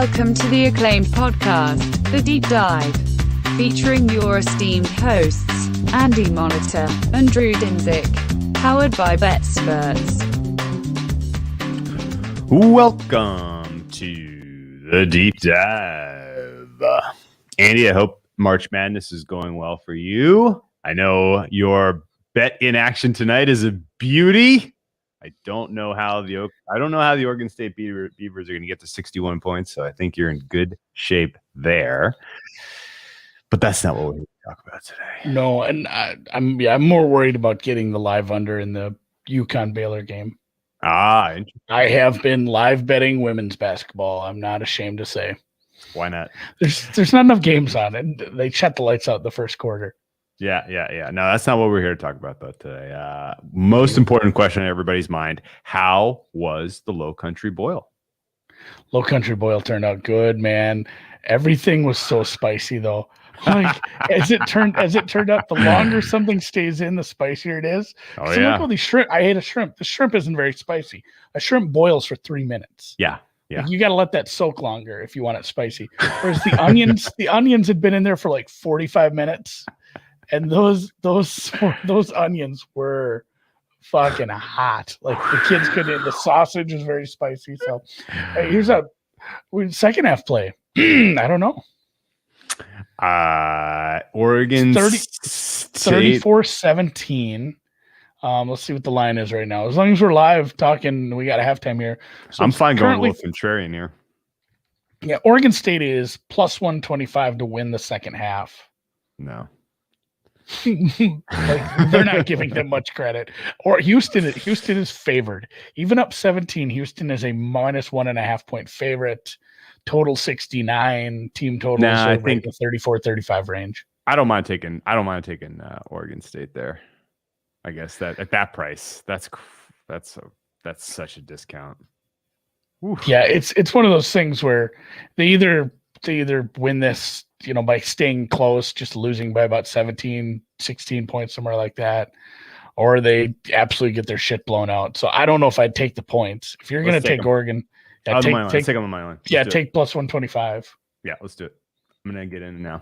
Welcome to the acclaimed podcast, The Deep Dive, featuring your esteemed hosts, Andy Monitor and Drew Dinzik, powered by BetSperts. Welcome to The Deep Dive. Andy, I hope March Madness is going well for you. I know your bet in action tonight is a beauty. I don't know how the Oregon State Beavers are going to get to 61 points, so I think you're in good shape there. But that's not what we're going to talk about today. No, and I'm more worried about getting the live under in the UConn Baylor game. Interesting. I have been live betting women's basketball. I'm not ashamed to say. Why not? There's not enough games on it. They shut the lights out the first quarter. Yeah. No, that's not what we're here to talk about, though, today. Most important question in everybody's mind, how was the Low Country Boil? Low Country Boil turned out good, man. Everything was so spicy, though. Like, as it turned out, the longer something stays in, the spicier it is. Oh, yeah. Look at these shrimp. I hate a shrimp. The shrimp isn't very spicy. A shrimp boils for 3 minutes. Yeah. Like, you got to let that soak longer if you want it spicy. Whereas the onions had been in there for like 45 minutes. And those onions were fucking hot. Like, the kids couldn't eat. The sausage was very spicy. So here's a second half play. I don't know. Oregon 34-17. Let's see what the line is right now. As long as we're live talking, we got a halftime here. So I'm fine going a little contrarian here. Yeah, Oregon State is plus 125 to win the second half. No. Like, they're not giving them much credit. Or Houston is favored. Even up 17, Houston is a minus 1.5 point favorite. Total 69. Team total is I think the 34-35 range. I don't mind taking Oregon State there. I guess that at that price, that's such a discount. Oof. Yeah, it's one of those things where they either win this, by staying close, just losing by about 17, 16 points, somewhere like that, or they absolutely get their shit blown out. So I don't know if I'd take the points. If you're going to take Oregon, take them on the money line. Take plus 125. Yeah, let's do it. I'm going to get in now.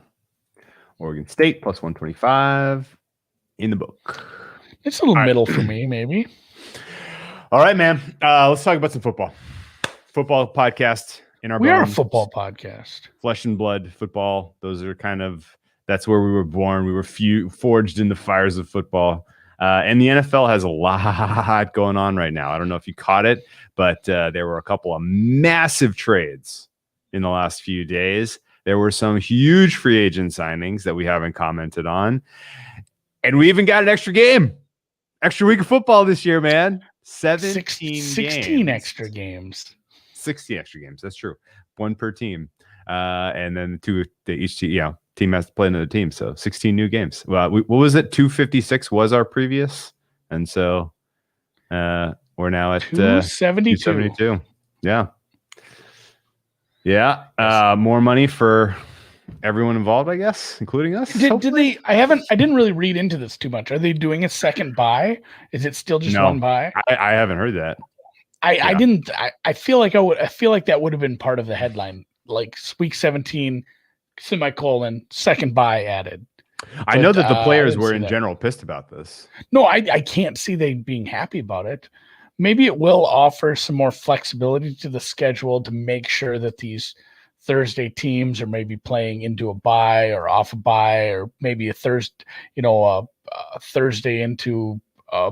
Oregon State plus 125 in the book. It's a little middle for me, maybe. All right, man. Let's talk about some football. Football podcast in our bones. We are a football podcast. Flesh and blood football. Those are that's where we were born. We were forged in the fires of football. And the NFL has a lot going on right now. I don't know if you caught it, but there were a couple of massive trades in the last few days. There were some huge free agent signings that we haven't commented on. And we even got an extra week of football this year, man. 16 extra games. 16 extra games. That's true. One per team. And then each team has to play another team. So 16 new games. Well, what was it? 256 was our previous. And so we're now at 272. Yeah. Yeah. More money for everyone involved, I guess, including us. Did they? I didn't really read into this too much. Are they doing a second buy? Is it still just one buy? I haven't heard that. I didn't. I feel like that would have been part of the headline, like week 17, semicolon, second buy added. I know that the players were in general pissed about this. No, I can't see they being happy about it. Maybe it will offer some more flexibility to the schedule to make sure that these Thursday teams are maybe playing into a bye or off a bye, or maybe a Thursday into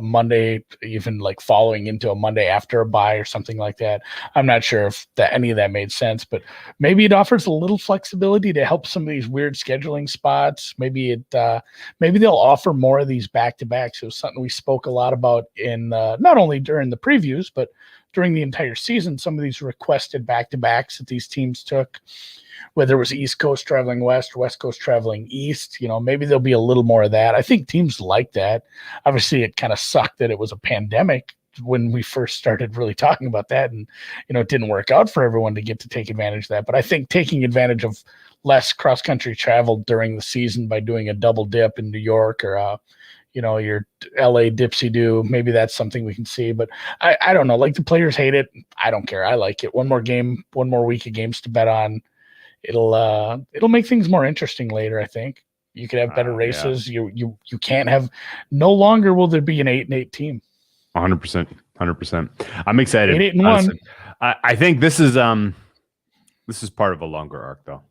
Monday, even like following into a Monday after a bye or something like that. I'm not sure if any of that made sense, but maybe it offers a little flexibility to help some of these weird scheduling spots. Maybe they'll offer more of these back-to-backs. It was something we spoke a lot about in not only during the previews, but during the entire season. Some of these requested back-to-backs that these teams took, whether it was East Coast traveling west, West Coast traveling east, maybe there'll be a little more of that. I think teams like that. Obviously, it kind of sucked that it was a pandemic when we first started really talking about that, and it didn't work out for everyone to get to take advantage of that. But I think taking advantage of less cross-country travel during the season by doing a double dip in New York or your LA Dipsy Do. Maybe that's something we can see, but I don't know. Like, the players hate it. I don't care. I like it. One more week of games to bet on. It'll make things more interesting later. I think you could have better races. Yeah. You can't have. No longer will there be an 8-8 team. 100%. 100%. I'm excited. 8-1. I think this is part of a longer arc, though.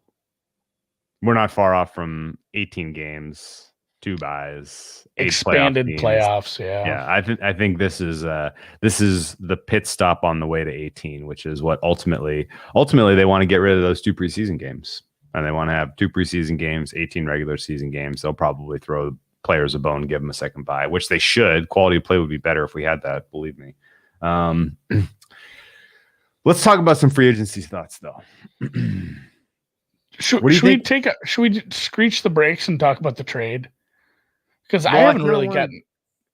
We're not far off from 18 games, 2 buys, 8 expanded playoffs. Yeah. I think this is the pit stop on the way to 18, which is what ultimately they want to get rid of those 2 preseason games, and they want to have 2 preseason games, 18 regular season games. They'll probably throw players a bone, give them a second bye, which they should. Quality of play would be better if we had that. Believe me. Let's talk about some free agency thoughts, though. Should we screech the brakes and talk about the trade? Because I haven't really gotten.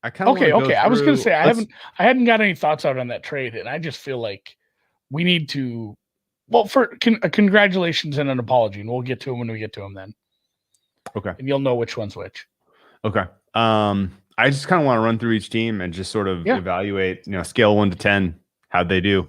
Okay. I was going to say I hadn't got any thoughts out on that trade, and I just feel like we need to. Well, congratulations and an apology, and we'll get to them when we get to them. Then, okay, and you'll know which one's which. Okay. I just kind of want to run through each team and just sort of evaluate, scale 1 to 10, how'd they do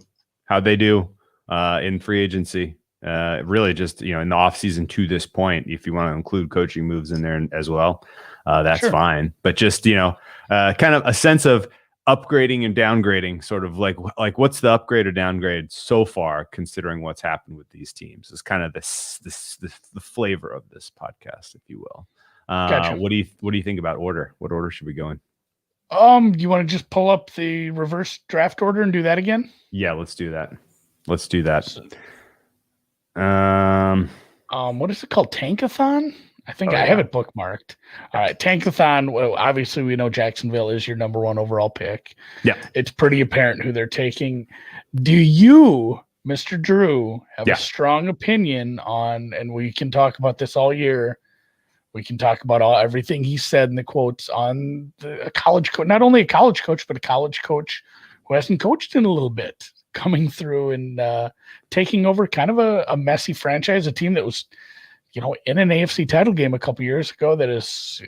in free agency. Really just, in the offseason to this point, if you want to include coaching moves in there as well, that's fine. But just, kind of a sense of upgrading and downgrading, sort of like what's the upgrade or downgrade so far, considering what's happened with these teams, is kind of the flavor of this podcast, if you will. Gotcha. What do you think about order? What order should we go in? You want to just pull up the reverse draft order and do that again? Yeah, let's do that. What is it called? Tankathon? I think I have it bookmarked. All right, Tankathon. Well, obviously we know Jacksonville is your number 1 overall pick. Yeah, it's pretty apparent who they're taking. Do you, Mr. Drew, have a strong opinion on? And we can talk about this all year. We can talk about everything he said in the quotes on a college coach, not only a college coach, but a college coach who hasn't coached in a little bit, coming through and taking over kind of a messy franchise, a team that was, in an AFC title game a couple years ago. It's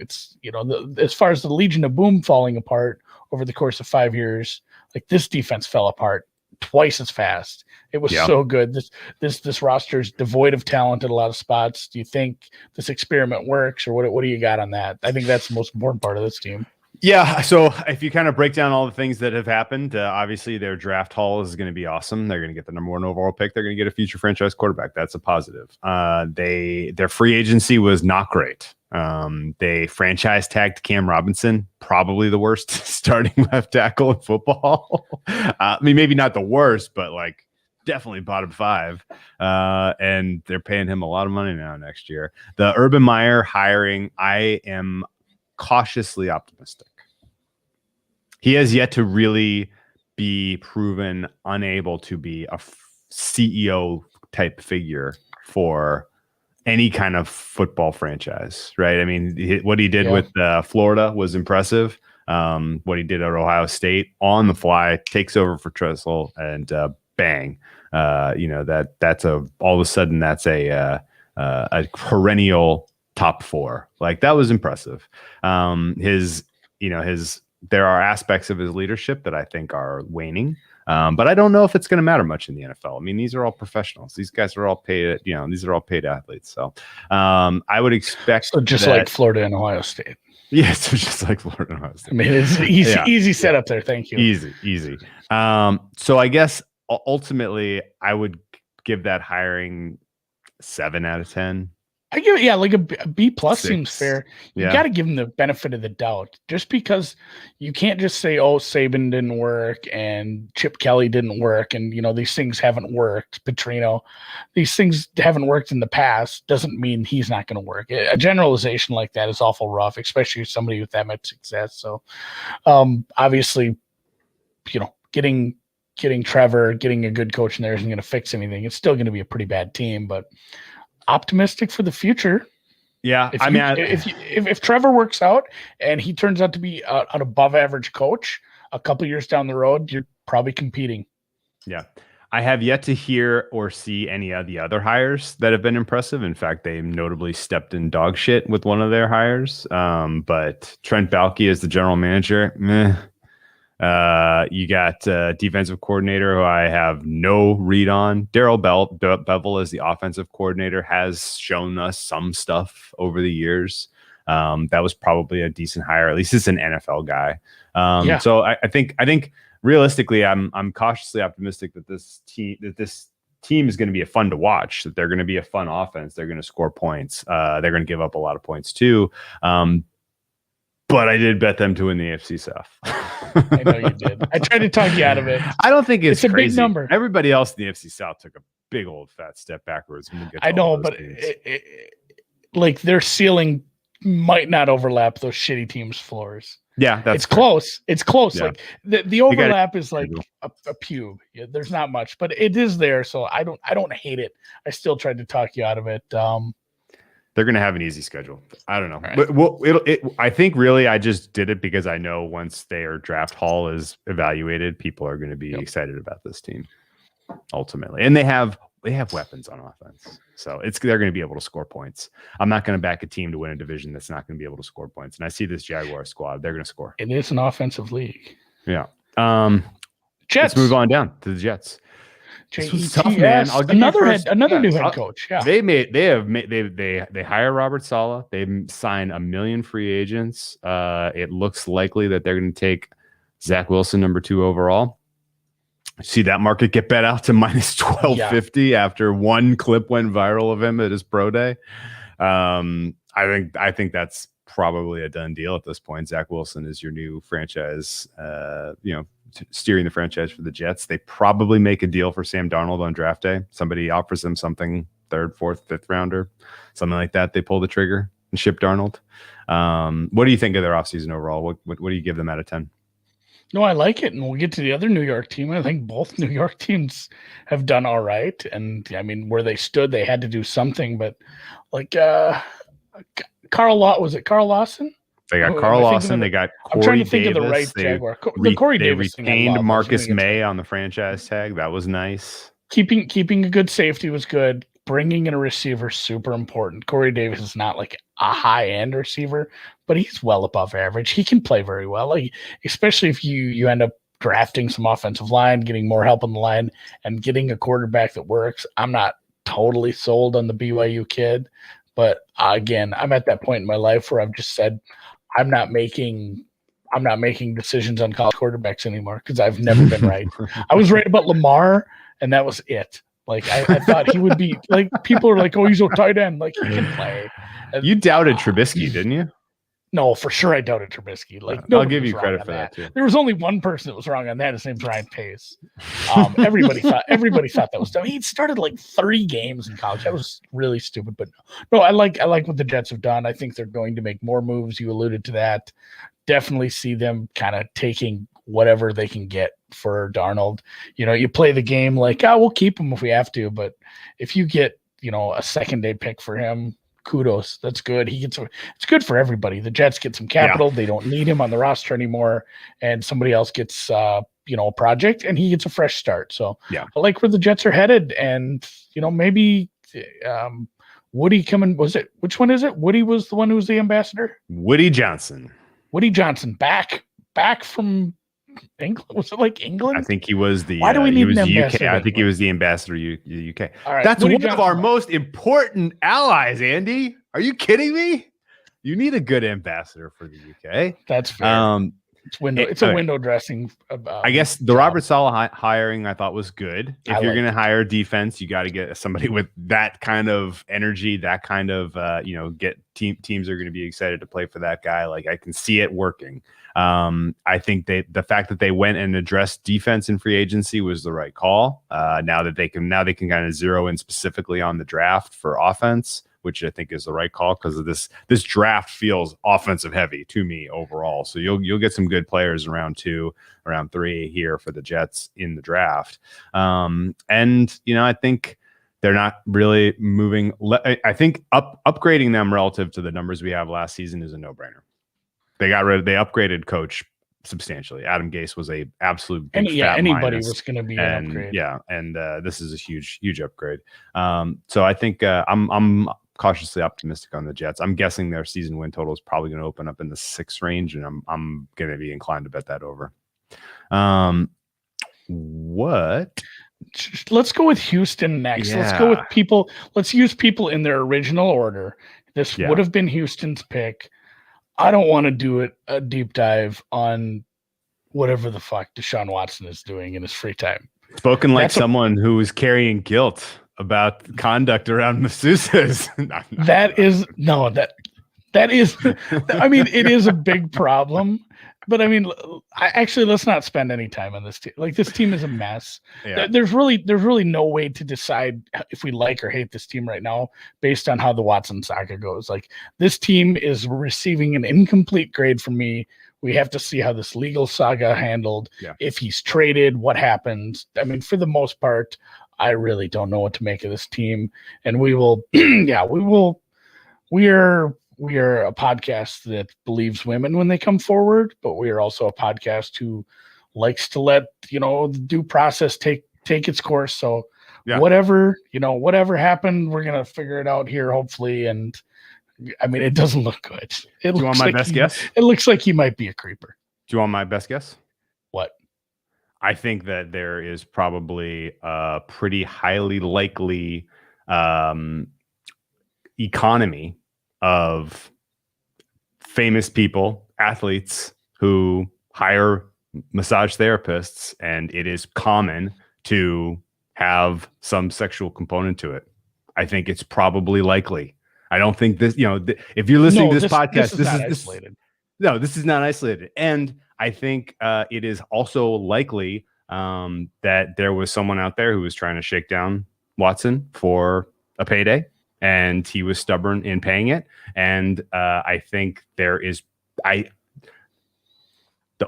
as far as the Legion of Boom falling apart over the course of 5 years, like, this defense fell apart twice as fast. It was so good. This roster is devoid of talent at a lot of spots. Do you think this experiment works, or what do you got on that? I think that's the most important part of this team. Yeah. So if you kind of break down all the things that have happened, obviously their draft haul is going to be awesome. They're going to get the number 1 overall pick. They're going to get a future franchise quarterback. That's a positive. Their free agency was not great. They franchise tagged Cam Robinson, probably the worst starting left tackle in football. I mean, maybe not the worst, but definitely bottom 5. And they're paying him a lot of money now next year. The Urban Meyer hiring, I am cautiously optimistic. He has yet to really be proven unable to be a CEO type figure for any kind of football franchise, right? I mean, what he did with Florida was impressive. What he did at Ohio State, on the fly, takes over for Tressel, and bang, that's all of a sudden that's a perennial top 4. Like, that was impressive. There are aspects of his leadership that I think are waning. But I don't know if it's going to matter much in the NFL. I mean, these are all professionals. These guys are all paid, these are all paid athletes. So I would expect like Florida and Ohio State. Yeah, so just like Florida and Ohio State. I mean, it's easy setup there. Thank you. Easy. So I guess ultimately I would give that hiring 7 out of 10. I give it, like a B plus 6. seems fair. You got to give him the benefit of the doubt, just because you can't just say, "Oh, Saban didn't work and Chip Kelly didn't work," and these things haven't worked. Petrino, these things haven't worked in the past. Doesn't mean he's not going to work. A generalization like that is awful rough, especially somebody with that much success. So, obviously, getting Trevor, getting a good coach in there isn't going to fix anything. It's still going to be a pretty bad team, but optimistic for the future. Yeah, if Trevor works out and he turns out to be an above average coach a couple years down the road, you're probably competing. Yeah, I have yet to hear or see any of the other hires that have been impressive. In fact, they notably stepped in dog shit with one of their hires. But Trent Baalke as the general manager, meh. You got defensive coordinator who I have no read on. Darrell Bevel as the offensive coordinator has shown us some stuff over the years. That was probably a decent hire. At least it's an NFL guy. So I think realistically, I'm cautiously optimistic that this team is going to be a fun to watch. That they're going to be a fun offense. They're going to score points. They're going to give up a lot of points too. But I did bet them to win the AFC South. I know you did. I tried to talk you out of it. I don't think it's a crazy. big number. Everybody else in the AFC South took a big old fat step backwards. I know, but like their ceiling might not overlap those shitty teams' floors. Yeah, it's close. It's close. Yeah. Like the overlap is like a pube. Yeah, there's not much, but it is there. So I don't hate it. I still tried to talk you out of it. They're going to have an easy schedule. I don't know. Right. But I think really I just did it because I know once their draft haul is evaluated, people are going to be excited about this team ultimately. And they have weapons on offense. So they're going to be able to score points. I'm not going to back a team to win a division that's not going to be able to score points. And I see this Jaguar squad. They're going to score. It is an offensive league. Yeah. Jets. Let's move on down to the Jets. This was tough, man. Another new head coach. Yeah. They hire Robert Saleh. They sign 1 million free agents. It looks likely that they're going to take Zach Wilson number 2 overall. See that market get bet out to minus 1250 after one clip went viral of him at his pro day. I think that's probably a done deal at this point. Zach Wilson is your new franchise, steering the franchise for the Jets. They probably make a deal for Sam Darnold on draft day. Somebody offers them something, 3rd, 4th, 5th rounder, something like that. They pull the trigger and ship Darnold. What do you think of their offseason overall? What do you give them out of 10? No, I like it. And we'll get to the other New York team. I think both New York teams have done all right. And I mean, where they stood, they had to do something. But like Carl Lawson? They got Carl Lawson. They got Corey Davis. I'm trying to think of the right Jaguar. Corey Davis. They retained Marcus May on the franchise tag. That was nice. Keeping a good safety was good. Bringing in a receiver, super important. Corey Davis is not like a high-end receiver, but he's well above average. He can play very well, like, especially if you end up drafting some offensive line, getting more help on the line, and getting a quarterback that works. I'm not totally sold on the BYU kid, but again, I'm at that point in my life where I've just said I'm not making decisions on college quarterbacks anymore because I've never been right. I was right about Lamar, and that was it. Like I thought he would be like people are like, oh, he's a tight end, like he can play. And, you doubted Trubisky, didn't you? No, for sure I doubted Trubisky. Like I'll give you credit for that too. There was only one person that was wrong on that. His name's Ryan Pace. Everybody thought that was dumb. He'd started like 30 games in college. That was really stupid. But no, I like what the Jets have done. I think they're going to make more moves. You alluded to that. Definitely see them kind of taking whatever they can get for Darnold. You play the game like, we'll keep him if we have to. But if you get, a second-day pick for him, kudos. That's good. It's good for everybody. The Jets get some capital. Yeah. They don't need him on the roster anymore. And somebody else gets, a project and he gets a fresh start. So yeah, I like where the Jets are headed. And, maybe Woody coming, which one is it? Woody was the one who was the ambassador? Woody Johnson back from England. Was it like England? I think he was the. Why do we need an ambassador? UK. I think he was the ambassador UK. All right. That's one of our most important allies, Andy. Are you kidding me? You need a good ambassador for the UK. That's fair. It's a window dressing. I guess the Robert Saleh hiring I thought was good. If you're going to hire defense, you got to get somebody with that kind of energy, that kind of get teams are going to be excited to play for that guy. Like I can see it working. I think the fact that they went and addressed defense in free agency was the right call. Now they can kind of zero in specifically on the draft for offense, which I think is the right call because of this draft feels offensive heavy to me overall. So you'll get some good players in round 2, round 3 here for the Jets in the draft. I think they're not really moving. I think upgrading them relative to the numbers we have last season is a no-brainer. They upgraded coach substantially. Adam Gase was a absolute big fat anybody minus, was going to be an upgrade. Yeah, and this is a huge upgrade. So I think I'm cautiously optimistic on the Jets. I'm guessing their season win total is probably going to open up in the 6 range, and I'm going to be inclined to bet that over. What? Let's go with Houston next. Yeah. Let's go with people. Let's use people in their original order. This would have been Houston's pick. I don't want to do a deep dive on whatever the fuck Deshaun Watson is doing in his free time. Spoken like someone who is carrying guilt about conduct around masseuses. That is, I mean, it is a big problem. But I mean, let's not spend any time on this team. Like, this team is a mess. Yeah. There's really no way to decide if we like or hate this team right now based on how the Watson saga goes. Like, this team is receiving an incomplete grade from me. We have to see how this legal saga handled. Yeah. If he's traded, what happens? I mean, for the most part, I really don't know what to make of this team. And we will, we are a podcast that believes women when they come forward, but we are also a podcast who likes to let, the due process take its course. So whatever happened, we're going to figure it out here, hopefully. And I mean, it doesn't look good. Do you want my best guess? It looks like he might be a creeper. Do you want my best guess? What? I think that there is probably a pretty highly likely economy of famous people, athletes who hire massage therapists, and it is common to have some sexual component to it. I think it's probably likely. I don't think this, if you're listening to this podcast, this is isolated. This is not isolated. And I think it is also likely that there was someone out there who was trying to shake down Watson for a payday, and he was stubborn in paying it. And I think the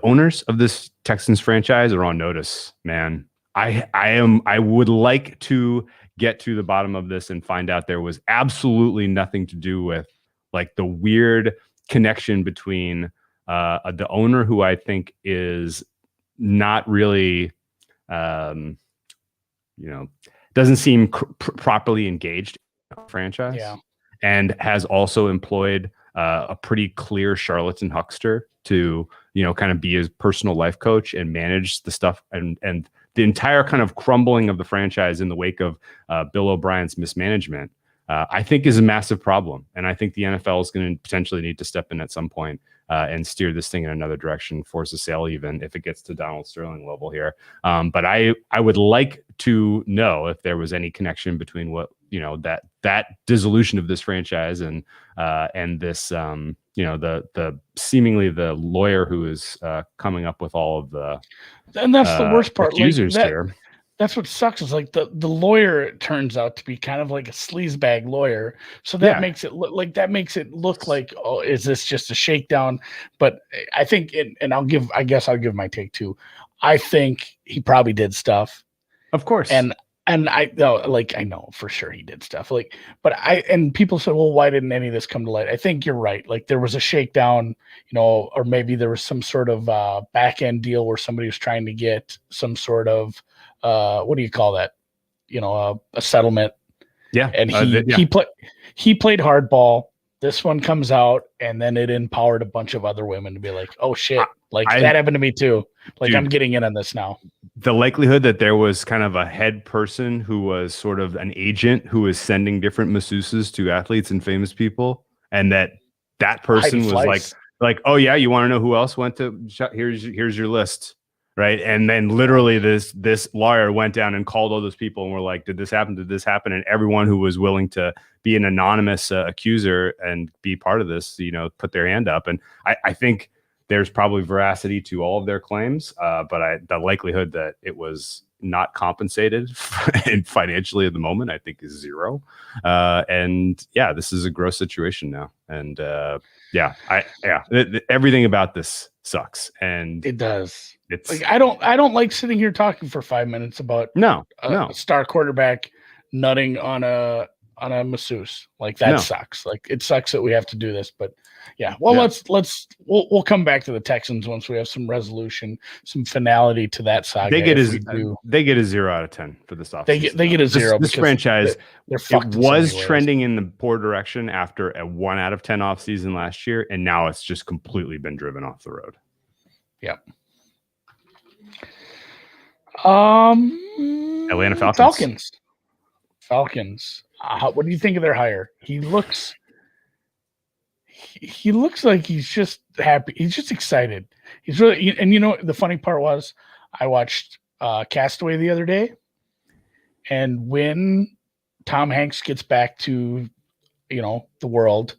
owners of this Texans franchise are on notice, man. I would like to get to the bottom of this and find out there was absolutely nothing to do with like the weird connection between the owner, who I think is not really, doesn't seem properly engaged in the franchise, and has also employed a pretty clear charlatan huckster to, kind of be his personal life coach and manage the stuff and the entire kind of crumbling of the franchise in the wake of Bill O'Brien's mismanagement, I think is a massive problem. And I think the NFL is going to potentially need to step in at some point and steer this thing in another direction, force a sale, even if it gets to Donald Sterling level here. But I would like to know if there was any connection between what, that dissolution of this franchise and this, the seemingly the lawyer who is coming up with all of the, and that's the worst part. Accusers here. That's what sucks, is like the lawyer, it turns out to be kind of like a sleazebag lawyer. So that makes it look like, oh, is this just a shakedown? But I think I'll give my take too. I think he probably did stuff. Of course. And I know for sure he did stuff, and people said, well, why didn't any of this come to light? I think you're right. Like, there was a shakedown, or maybe there was some sort of back end deal where somebody was trying to get some sort of, what do you call that? A settlement. Yeah. And he played hardball. This one comes out, and then it empowered a bunch of other women to be like, oh shit, that happened to me too. Like, dude, I'm getting in on this now. The likelihood that there was kind of a head person who was sort of an agent who was sending different masseuses to athletes and famous people, and that person was like, oh yeah, you want to know who else went to? Here's your list. Right. And then literally this lawyer went down and called all those people and were like, did this happen? Did this happen? And everyone who was willing to be an anonymous accuser and be part of this, put their hand up. And I think there's probably veracity to all of their claims. But the likelihood that it was not compensated and financially at the moment, I think, is zero. This is a gross situation now. And everything about this sucks. And it does. It's like, I don't like sitting here talking for 5 minutes about a star quarterback nutting on on a masseuse. Like that No. sucks. Like it sucks that we have to do this, but yeah. Well, Yeah. we'll come back to the Texans once we have some resolution, some finality to that saga. They get if we do. they get a 0 out of 10 for this offseason. They get a 0 This because franchise, they're fucked. it was trending in the poor direction after a 1 out of 10 offseason last year, and now it's just completely been driven off the road. Yep. Atlanta Falcons. Falcons. What do you think of their hire? He looks like he's just happy. He's just excited. He's really, and the funny part was I watched Castaway the other day, and when Tom Hanks gets back to the world,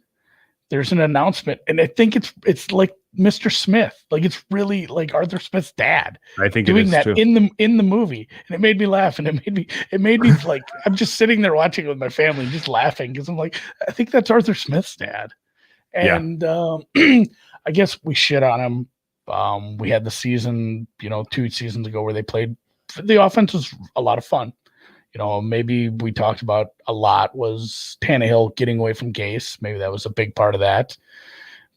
there's an announcement, and I think it's like Mr. Smith, like it's really like Arthur Smith's dad. I think doing that too. in the movie, and it made me laugh, and it made me like I'm just sitting there watching it with my family, just laughing because I'm like, I think that's Arthur Smith's dad, and I guess we shit on him. We had the season, 2 seasons ago where they played. The offense was a lot of fun. Maybe we talked about a lot was Tannehill getting away from Gase. Maybe that was a big part of that.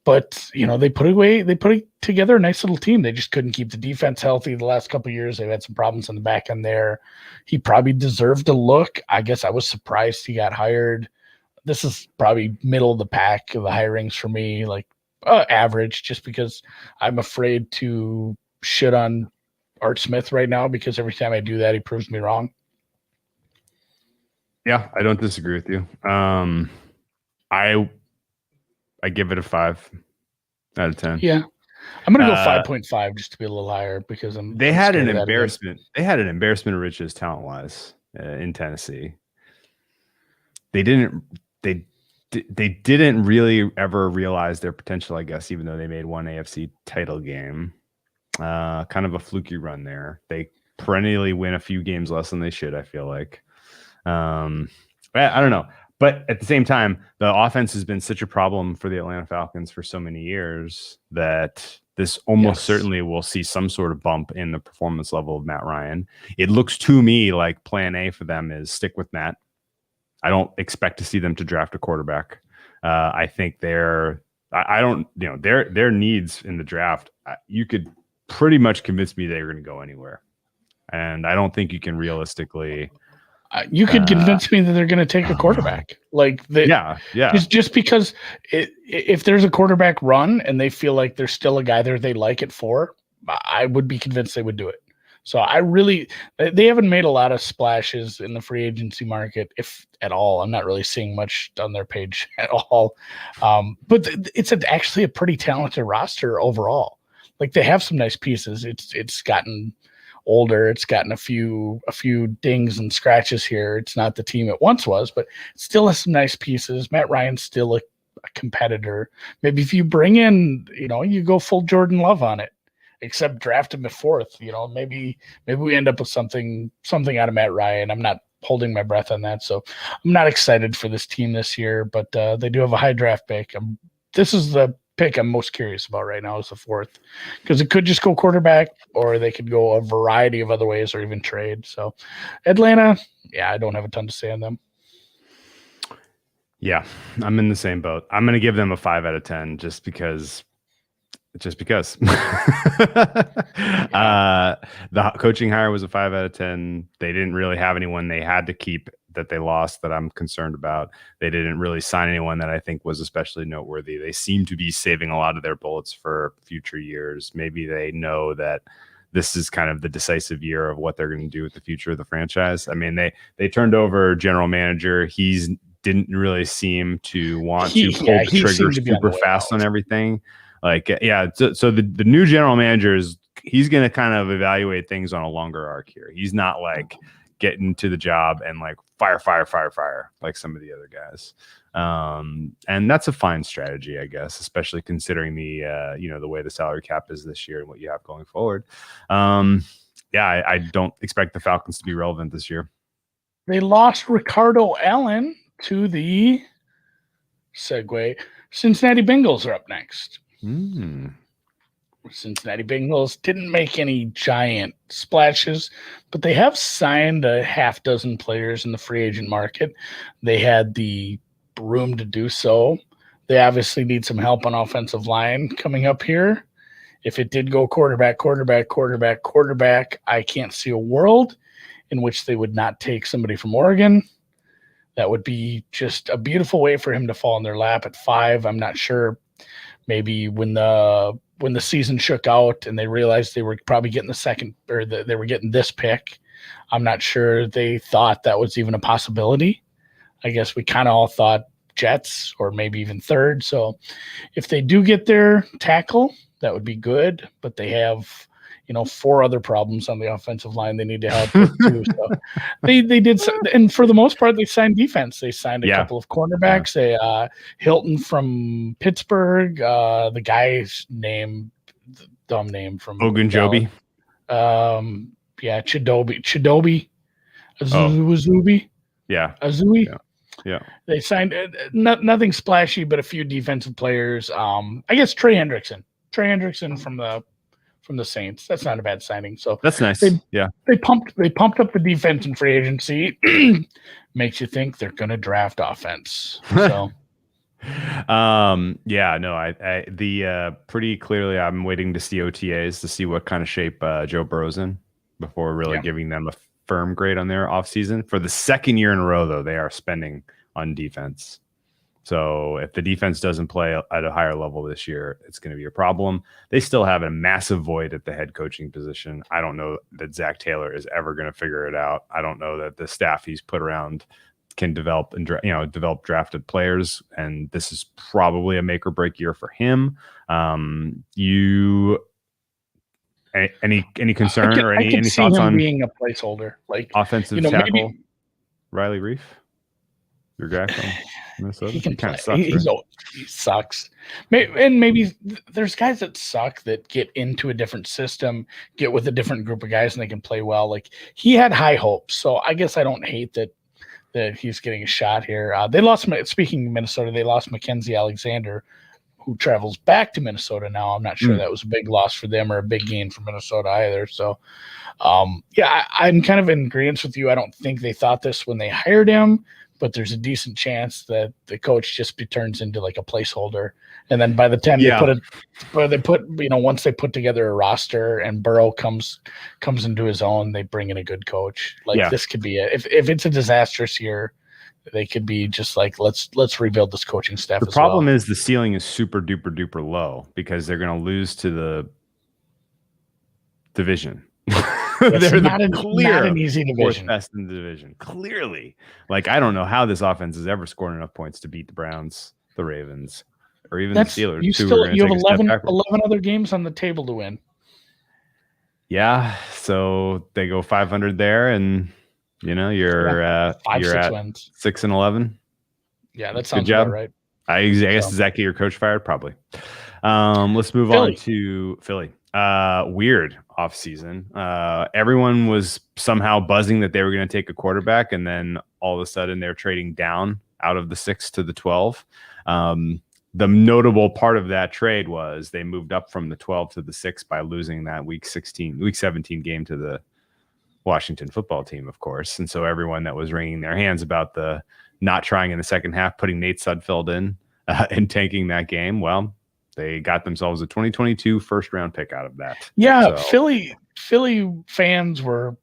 But, they put together a nice little team. They just couldn't keep the defense healthy the last couple of years. They've had some problems in the back end there. He probably deserved a look. I guess I was surprised he got hired. This is probably middle of the pack of the hirings for me, like average, just because I'm afraid to shit on Art Smith right now because every time I do that, he proves me wrong. Yeah, I don't disagree with you. I give it a 5 out of 10. Yeah, I'm gonna go 5.5 just to be a little higher because They had an embarrassment. They had an embarrassment of riches talent wise in Tennessee. They didn't really ever realize their potential, I guess, even though they made one AFC title game. Kind of a fluky run there. They perennially win a few games less than they should, I feel like. I don't know. But at the same time, the offense has been such a problem for the Atlanta Falcons for so many years that this almost certainly will see some sort of bump in the performance level of Matt Ryan. It looks to me like plan A for them is stick with Matt. I don't expect to see them to draft a quarterback. I think their needs in the draft, you could pretty much convince me they're going to go anywhere. And I don't think you can realistically... you could convince me that they're going to take a quarterback. Just because if there's a quarterback run and they feel like there's still a guy there they like it for, I would be convinced they would do it. So they haven't made a lot of splashes in the free agency market, if at all. I'm not really seeing much on their page at all. But it's actually a pretty talented roster overall. Like they have some nice pieces. It's gotten older. It's gotten a few dings and scratches here. It's not the team it once was, but it still has some nice pieces. Matt Ryan's still a competitor. Maybe if you bring in, you go full Jordan Love on it, except draft him at 4th. Maybe we end up with something out of Matt Ryan. I'm not holding my breath on that, so I'm not excited for this team this year. But they do have a high draft pick. This is the pick I'm most curious about right now is the 4th, because it could just go quarterback or they could go a variety of other ways or even trade. So Atlanta, I don't have a ton to say on them. Yeah, I'm in the same boat. I'm going to give them a 5 out of 10 just because the coaching hire was a 5 out of 10. They didn't really have anyone they had to keep that they lost that I'm concerned about. They didn't really sign anyone that I think was especially noteworthy. They seem to be saving a lot of their bullets for future years. Maybe they know that this is kind of the decisive year of what they're going to do with the future of the franchise. I mean, they turned over general manager. He's didn't really seem to want to pull the trigger super fast on everything. So the new general manager he's going to kind of evaluate things on a longer arc here. He's not like getting to the job and like fire like some of the other guys. And that's a fine strategy, I guess, especially considering the way the salary cap is this year and what you have going forward. I don't expect the Falcons to be relevant this year. They lost Ricardo Allen to the Cincinnati Bengals are up next. Cincinnati Bengals didn't make any giant splashes, but they have signed a half dozen players in the free agent market. They had the room to do so. They obviously need some help on offensive line coming up here. If it did go quarterback, I can't see a world in which they would not take somebody from Oregon. That would be just a beautiful way for him to fall in their lap at 5. I'm not sure. Maybe when the season shook out and they realized they were probably getting the second, or they were getting this pick, I'm not sure they thought that was even a possibility. I guess we kind of all thought Jets or maybe even third. So if they do get their tackle, that would be good. But they have, 4 other problems on the offensive line they need to help with too. So they did, and for the most part, they signed defense. They signed a couple of cornerbacks. Hilton from Pittsburgh, the guy's name, dumb name from Ogunjobi. Chidobe, Azubi. Yeah. Azui. Yeah. They signed nothing splashy, but a few defensive players. I guess Trey Hendrickson from the Saints. That's not a bad signing. So that's nice. They pumped up the defense in free agency. Makes you think they're going to draft offense. So. Pretty clearly I'm waiting to see OTAs to see what kind of shape Joe Burrow's in before really giving them a firm grade on their offseason. For the second year in a row, though, they are spending on defense. So if the defense doesn't play at a higher level this year, it's going to be a problem. They still have a massive void at the head coaching position. I don't know that Zach Taylor is ever going to figure it out. I don't know that the staff he's put around can develop and develop drafted players, and this is probably a make or break year for him. Any concern or any thoughts on being a placeholder, like offensive tackle maybe, Riley Reif, your guy from Minnesota? He can play. Sucks, he sucks. Maybe there's guys that suck that get into a different system, get with a different group of guys, and they can play well. Like he had high hopes, so I guess I don't hate that he's getting a shot here. They lost. Speaking of Minnesota, they lost Mackenzie Alexander, who travels back to Minnesota now. I'm not sure that was a big loss for them or a big gain for Minnesota either. So, I'm kind of in agreement with you. I don't think they thought this when they hired him, but there's a decent chance that the coach just turns into like a placeholder. And then by the time once they put together a roster and Burrow comes into his own, they bring in a good coach. This could be if it's a disastrous year, they could be just like, let's rebuild this coaching staff. The problem is the ceiling is super duper duper low because they're going to lose to the division. They're not an easy division. Best in the division, clearly. Like I don't know how this offense has ever scored enough points to beat the Browns, the Ravens, or even the Steelers. You have 11 other games on the table to win. Yeah, so they go 500 there, and you're at 6-11. Yeah, that sounds about right. I guess does that get your coach fired? Probably. Let's move on to Philly. Weird offseason. Everyone was somehow buzzing that they were going to take a quarterback, and then all of a sudden they're trading down out of the 6 to the 12. The notable part of that trade was they moved up from the 12 to the 6 by losing that week 17 game to the Washington football team, of course. And so everyone that was wringing their hands about the not trying in the second half, putting Nate Sudfeld in and tanking that game, well, they got themselves a 2022 first round pick out of that. Yeah, so. Philly fans were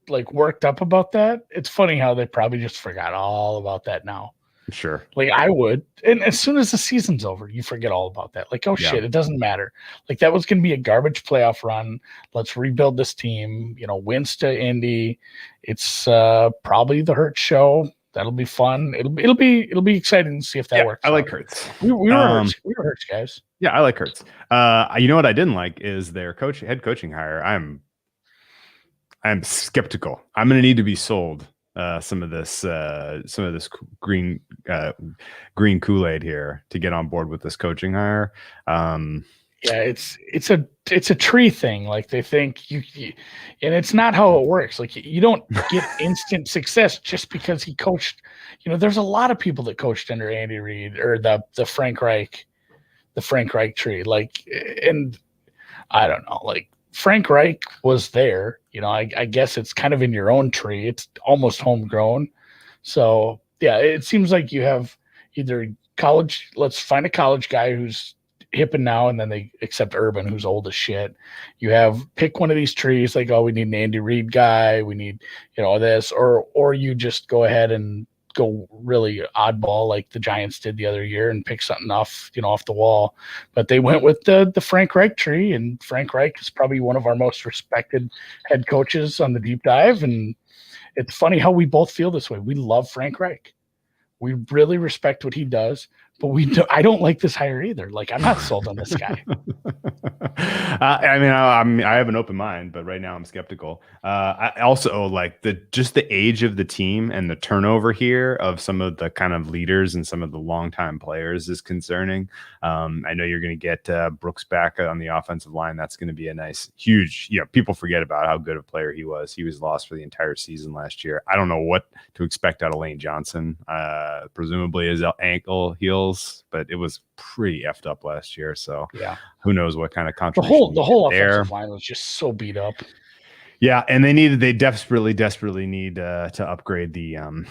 like worked up about that. It's funny how they probably just forgot all about that now. Sure. Like I would. And as soon as the season's over, you forget all about that. Like, shit, it doesn't matter. Like that was going to be a garbage playoff run. Let's rebuild this team, wins to Indy. It's probably the Hurts show. That'll be fun. It'll be exciting to see if that works. I like Hurts. We were Hurts guys. Yeah, I like Hurts. You know what I didn't like is their head coaching hire. I'm skeptical. I'm going to need to be sold some of this green Kool-Aid here to get on board with this coaching hire. It's a tree thing. Like they think you, and it's not how it works. Like you don't get instant success just because he coached. There's a lot of people that coached under Andy Reid or the Frank Reich tree. Like, and I don't know. Like Frank Reich was there. I guess it's kind of in your own tree. It's almost homegrown. So yeah, it seems like you have either college. Let's find a college guy who's hip and now, and then they accept Urban, who's old as shit. You have pick one of these trees. Like, oh, we need an Andy Reid guy. We need this, or you just go ahead and go really oddball like the Giants did the other year and pick something off the wall. But they went with the Frank Reich tree, and Frank Reich is probably one of our most respected head coaches on the deep dive. And it's funny how we both feel this way. We love Frank Reich. We really respect what he does, but I don't like this hire either. Like, I'm not sold on this guy. I have an open mind, but right now I'm skeptical. I also like the age of the team and the turnover here of some of the kind of leaders and some of the longtime players is concerning. I know you're going to get Brooks back on the offensive line. That's going to be a nice, huge, people forget about how good a player he was. He was lost for the entire season last year. I don't know what to expect out of Lane Johnson. Presumably his ankle heals, but it was pretty effed up last year. So yeah, who knows what kind of contribution the whole offensive line was just so beat up. Yeah, and they desperately need to upgrade the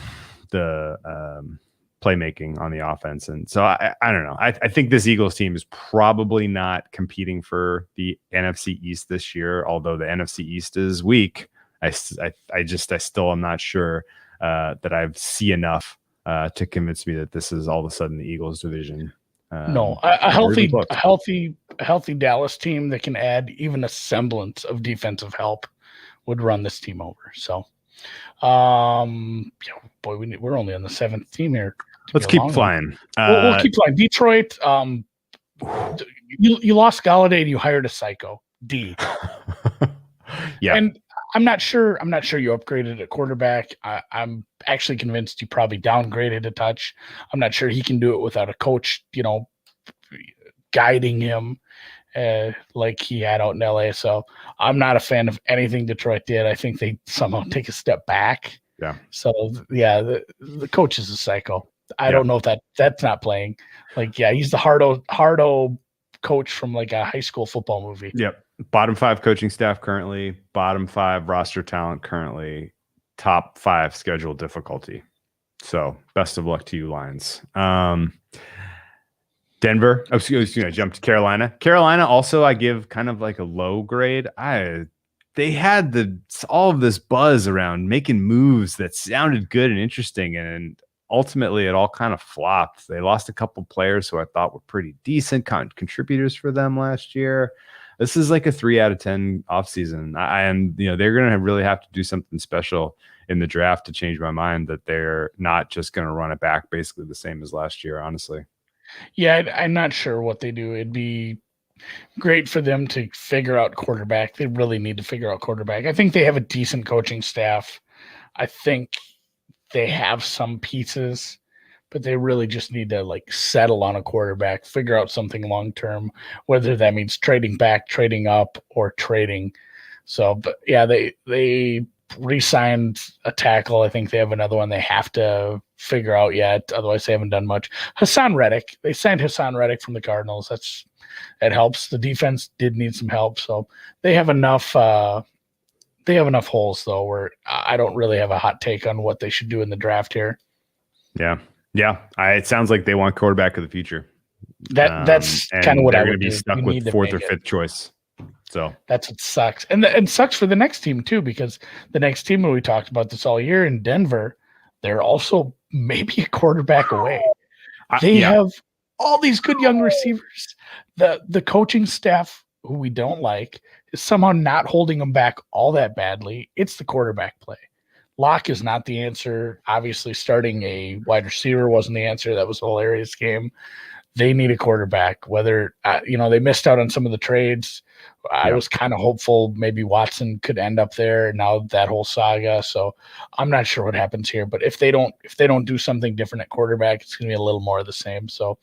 playmaking on the offense. And so I don't know. I think this Eagles team is probably not competing for the NFC East this year, although the NFC East is weak. I still am not sure that I see enough to convince me that this is all of a sudden the Eagles division. No, a healthy Dallas team that can add even a semblance of defensive help would run this team over. So, boy, we're only on the 7th team here. Let's keep flying. We'll keep flying. Detroit, you lost Galladay and you hired a psycho. D. Yeah. And I'm not sure you upgraded at quarterback. I'm actually convinced you probably downgraded a touch. I'm not sure he can do it without a coach, guiding him like he had out in LA. So I'm not a fan of anything Detroit did. I think they somehow take a step back. Yeah. So yeah, the coach is a psycho. I don't know if that's not playing. Like, yeah, he's the hardo coach from like a high school football movie. Yep. Bottom 5 coaching staff currently, bottom 5 roster talent currently, top 5 schedule difficulty. So best of luck to you, Lions. Denver. I jumped to Carolina. Carolina also I give kind of like a low grade. They had all of this buzz around making moves that sounded good and interesting, and ultimately it all kind of flopped. They lost a couple players who I thought were pretty decent contributors for them last year. This is like a 3 out of 10 offseason. They're going to really have to do something special in the draft to change my mind that they're not just going to run it back basically the same as last year, honestly. Yeah, I'm not sure what they do. It'd be great for them to figure out quarterback. They really need to figure out quarterback. I think they have a decent coaching staff. I think they have some pieces, but they really just need to like settle on a quarterback, figure out something long-term, whether that means trading back, trading up, or trading. So, but yeah, they re-signed a tackle. I think they have another one they have to figure out yet. Otherwise they haven't done much. Hassan Reddick. They signed Hassan Reddick from the Cardinals. That helps. The defense did need some help. So they have enough holes though, where I don't really have a hot take on what they should do in the draft here. Yeah. Yeah. It sounds like they want quarterback of the future. That's kind of what they're going to be stuck with 4th or 5th choice. So that's what sucks. And sucks for the next team too, because the next team, we talked about this all year in Denver, they're also maybe a quarterback away. They have all these good young receivers. The coaching staff, who we don't like, is somehow not holding them back all that badly. It's the quarterback play. Locke is not the answer. Obviously, starting a wide receiver wasn't the answer. That was a hilarious game. They need a quarterback. Whether they missed out on some of the trades. I was kind of hopeful maybe Watson could end up there. Now that whole saga. So I'm not sure what happens here. But if they don't do something different at quarterback, it's going to be a little more of the same. So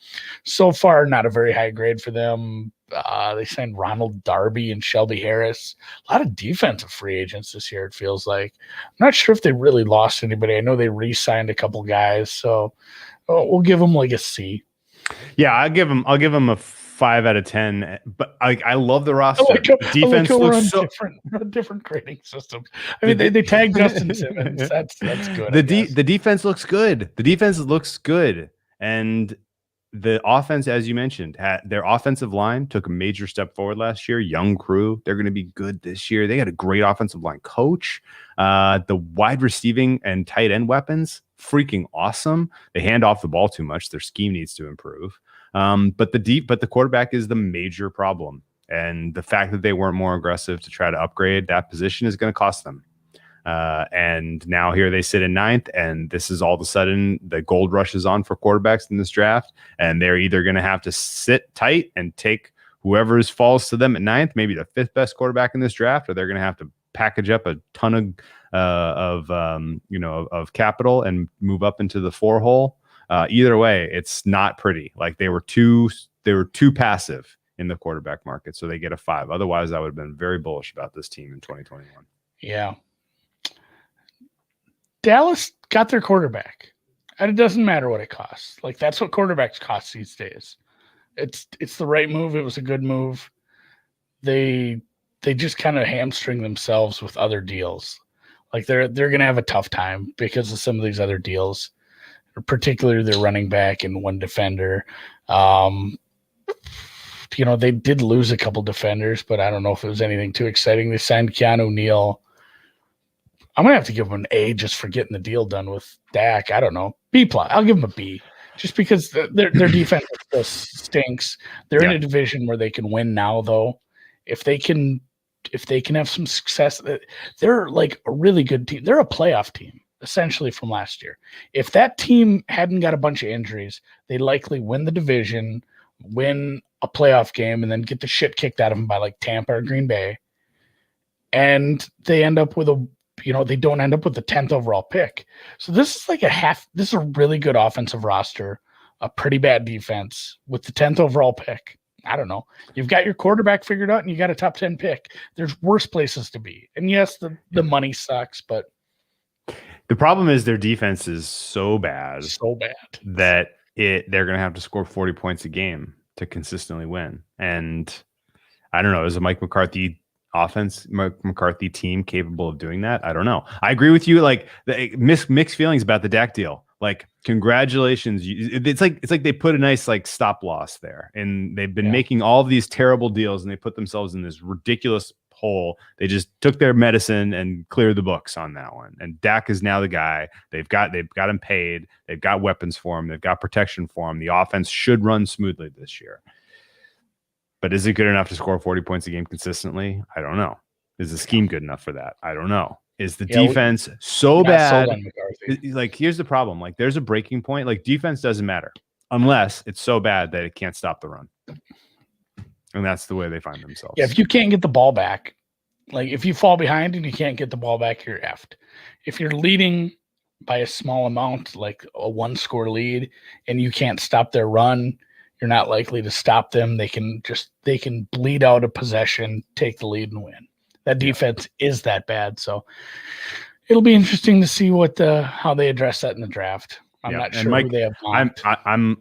far, not a very high grade for them. They signed Ronald Darby and Shelby Harris. A lot of defensive free agents this year, it feels like. I'm not sure if they really lost anybody. I know they re-signed a couple guys. So we'll give them like a C. Yeah, I'll give them a 5 out of 10. But I love the roster. Defense looks so different grading systems. I mean, they tagged Justin Simmons. That's good. The defense looks good. The defense looks good, and the offense, as you mentioned, their offensive line took a major step forward last year. Young crew, they're going to be good this year. They got a great offensive line coach. The wide receiving and tight end weapons, freaking awesome. They hand off the ball too much. Their scheme needs to improve. But the quarterback is the major problem, and the fact that they weren't more aggressive to try to upgrade that position is going to cost them. And now here they sit in 9th, and this is all of a sudden the gold rush is on for quarterbacks in this draft, and they're either going to have to sit tight and take whoever falls to them at 9th, maybe the 5th best quarterback in this draft, or they're going to have to package up a ton of capital and move up into the 4 hole. Either way, it's not pretty. Like they were too passive in the quarterback market, so they get a 5. Otherwise, I would have been very bullish about this team in 2021. Yeah. Dallas got their quarterback, and it doesn't matter what it costs. Like that's what quarterbacks cost these days. It's the right move. It was a good move. They just kind of hamstring themselves with other deals. Like they're going to have a tough time because of some of these other deals, particularly their running back and one defender. They did lose a couple defenders, but I don't know if it was anything too exciting. They signed Keanu Neal. I'm going to have to give him an A just for getting the deal done with Dak. I don't know. B+. I'll give him a B just because their defense still stinks. They're in a division where they can win now, though. If they can have some success, they're like a really good team. They're a playoff team, essentially, from last year. If that team hadn't got a bunch of injuries, they'd likely win the division, win a playoff game, and then get the shit kicked out of them by like Tampa or Green Bay. And they end up with they don't end up with the 10th overall pick. So this is like this is a really good offensive roster, a pretty bad defense with the 10th overall pick. I don't know. You've got your quarterback figured out and you got a top 10 pick. There's worse places to be. And yes, the money sucks, but the problem is their defense is so bad that they're going to have to score 40 points a game to consistently win. And I don't know, is a Mike McCarthy team capable of doing that? I don't know. I agree with you. Like mixed feelings about the Dak deal. Like, congratulations. It's like they put a nice like stop loss there, and they've been making all of these terrible deals, and they put themselves in this ridiculous hole. They just took their medicine and cleared the books on that one. And Dak is now the guy. They've got him paid. They've got weapons for him. They've got protection for him. The offense should run smoothly this year. But is it good enough to score 40 points a game consistently? I don't know. Is the scheme good enough for that? I don't know. Is the defense so bad? Like, here's the problem. Like, there's a breaking point. Like, defense doesn't matter unless it's so bad that it can't stop the run. And that's the way they find themselves. Yeah, if you can't get the ball back, like if you fall behind and you can't get the ball back, you're effed. If you're leading by a small amount, like a 1-score lead, and you can't stop their run, you're not likely to stop them. They can bleed out a possession, take the lead, and win. That defense is that bad. So it'll be interesting to see how they address that in the draft. I'm not sure who they have on. I'm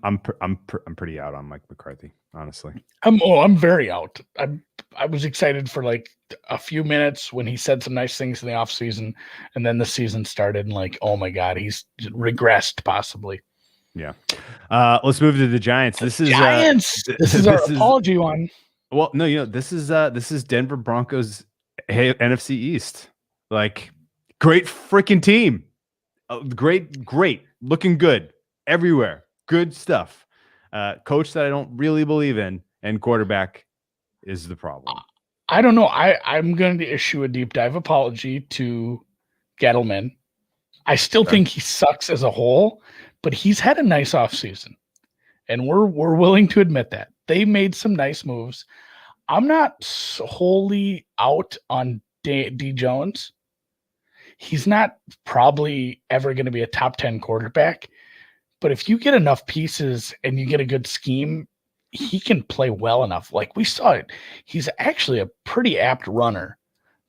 pretty out on Mike McCarthy, honestly. I'm very out. I was excited for like a few minutes when he said some nice things in the offseason, and then the season started and like, oh my God, he's regressed possibly. Yeah. Let's move to the Giants. This is Giants. This is our apology one. Well, no, this is Denver Broncos NFC East. Like, great freaking team. Great. Looking good everywhere. Good stuff. Coach that I don't really believe in, and quarterback is the problem. I don't know. I'm going to issue a deep dive apology to Gettleman. I still think he sucks as a whole, but he's had a nice offseason, and we're willing to admit that. They made some nice moves. I'm not wholly out on D. Jones. He's not probably ever going to be a top 10 quarterback, but if you get enough pieces and you get a good scheme, he can play well enough. Like we saw it. He's actually a pretty apt runner.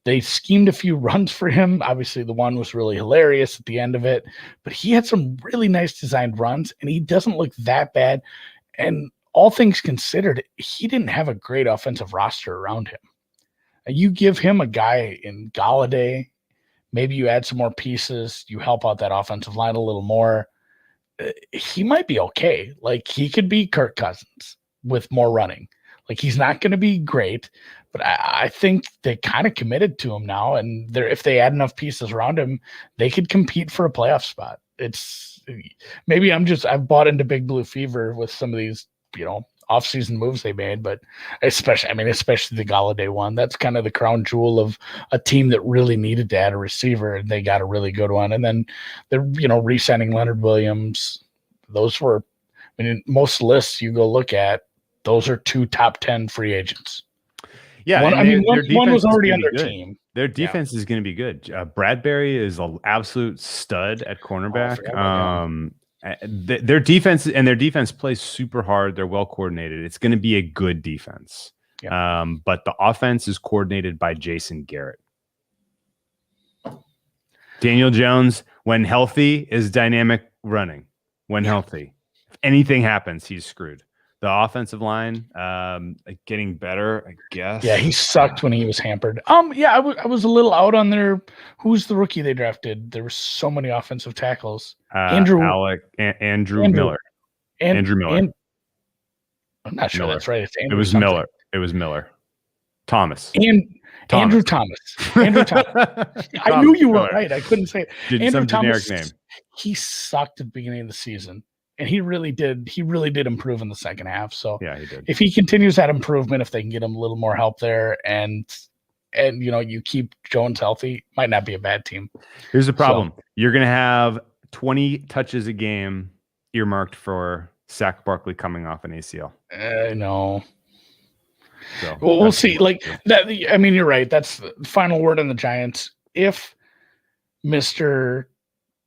They schemed a few runs for him. Obviously, the one was really hilarious at the end of it, but he had some really nice designed runs, and he doesn't look that bad. And all things considered, he didn't have a great offensive roster around him. And you give him a guy in Galladay, maybe you add some more pieces, you help out that offensive line a little more. He might be okay. Like, he could be Kirk Cousins with more running. Like, he's not going to be great, but I think they kind of committed to him now. And if they add enough pieces around him, they could compete for a playoff spot. Maybe I've bought into Big Blue Fever with some of these, offseason moves they made, but especially the Galladay one. That's kind of the crown jewel of a team that really needed to add a receiver, and they got a really good one. And then they're, re-signing Leonard Williams. Those were, most lists you go look at, those are 2 top 10 free agents. Yeah, one was already on their team. Their defense is going to be good. Bradbury is an absolute stud at cornerback. Their defense plays super hard. They're well coordinated. It's going to be a good defense. Yeah. But the offense is coordinated by Jason Garrett. Daniel Jones, when healthy, is dynamic running. When healthy, if anything happens, he's screwed. The offensive line, getting better, I guess. Yeah, he sucked when he was hampered. I was a little out on their. Who's the rookie they drafted? There were so many offensive tackles. Andrew Miller. Andrew Miller. I'm not sure Miller. That's right. It was something. Miller. It was Miller. Thomas. Andrew Thomas. Andrew Thomas. I knew you were right. I couldn't say it. Andrew Thomas. Name. He sucked at the beginning of the season. And he really did improve in the second half. So yeah, he did. If he continues that improvement, if they can get him a little more help there, and you keep Jones healthy, might not be a bad team. Here's the problem: you're going to have 20 touches a game earmarked for Sack Barkley coming off an ACL. No. So, we'll see. Like that. You're right. That's the final word on the Giants. If Mr.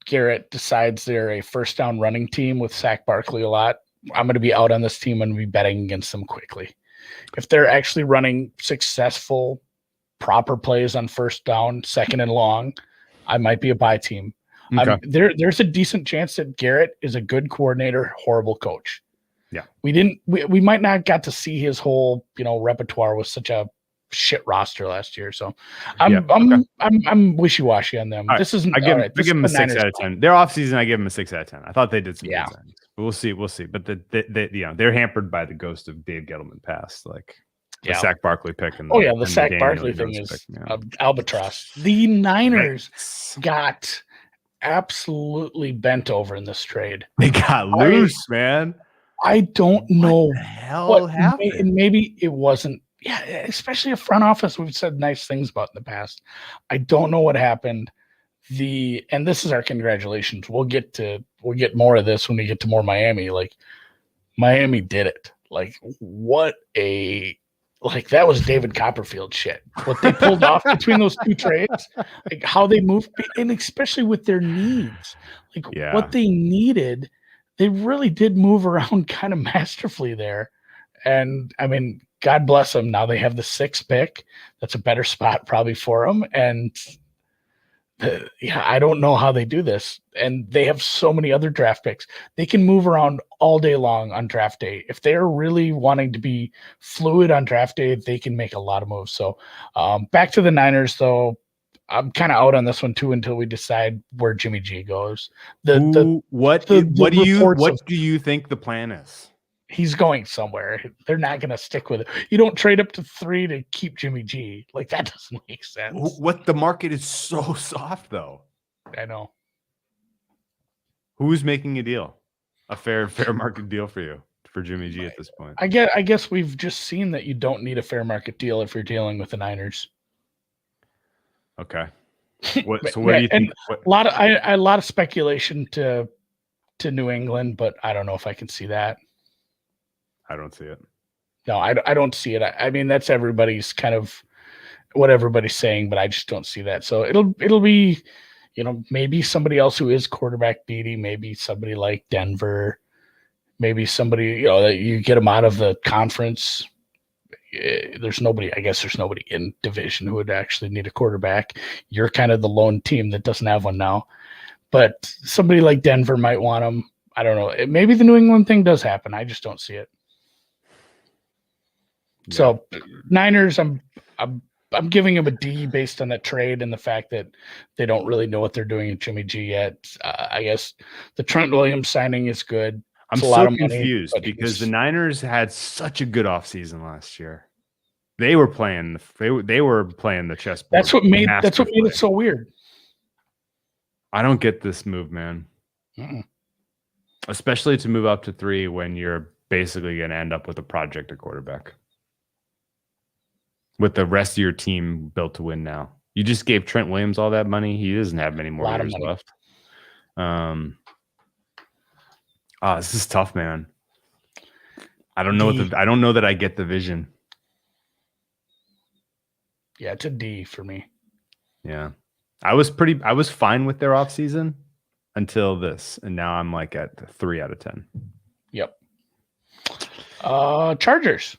Garrett decides they're a first down running team with Sack Barkley a lot, I'm going to be out on this team and be betting against them quickly. If they're actually running successful, proper plays on first down, second and long, I might be a buy team. Okay. There's a decent chance that Garrett is a good coordinator, horrible coach. Yeah, we might not got to see his whole repertoire with such a shit roster last year, so I'm wishy-washy on them. Right. This isn't. I give them a 6 out of 10. Their offseason, I give them a 6 out of 10. I thought they did some good things. But we'll see. But they're hampered by the ghost of Dave Gettleman past, like the Sack Barkley pick. The Sack Barkley thing is albatross. The Niners got absolutely bent over in this trade. They got loose, man. I don't know what the hell happened. Maybe it wasn't. Yeah, especially a front office we've said nice things about in the past. I don't know what happened. And this is our congratulations. We'll get more of this when we get to more Miami. Like, Miami did it. Like, that was David Copperfield shit. What they pulled off between those 2 trades, like how they moved, and especially with their needs, what they needed, they really did move around kind of masterfully there. And God bless them. Now they have the 6th pick. That's a better spot probably for them. And I don't know how they do this. And they have so many other draft picks. They can move around all day long on draft day. If they're really wanting to be fluid on draft day, they can make a lot of moves. So back to the Niners, though. I'm kind of out on this one too until we decide where Jimmy G goes. What do you think the plan is? He's going somewhere. They're not going to stick with it. You don't trade up to 3 to keep Jimmy G. Like, that doesn't make sense. What the market is so soft, though. I know. Who's making a deal? A fair market deal for Jimmy G at this point? I guess we've just seen that you don't need a fair market deal if you're dealing with the Niners. Okay. What do you think? A lot of speculation to New England, but I don't know if I can see that. I don't see it. No, I don't see it. That's everybody's kind of what everybody's saying, but I just don't see that. So it'll be, maybe somebody else who is quarterback needy, maybe somebody like Denver, maybe somebody, that you get them out of the conference. There's nobody in division who would actually need a quarterback. You're kind of the lone team that doesn't have one now, but somebody like Denver might want them. I don't know. Maybe the New England thing does happen. I just don't see it. So Niners, I'm giving them a D based on that trade and the fact that they don't really know what they're doing in Jimmy G yet. I guess the Trent Williams signing is good. I'm a lot so of money, confused but because the Niners had such a good offseason last year. They were playing the chessboard. That's what made it so weird. I don't get this move, man. Especially to move up to 3 when you're basically going to end up with a project at quarterback. With the rest of your team built to win now. You just gave Trent Williams all that money. He doesn't have many more years left. This is tough, man. I don't know I don't know that I get the vision. Yeah, it's a D for me. Yeah. I was fine with their offseason until this, and now I'm like at 3 out of 10. Yep. Chargers.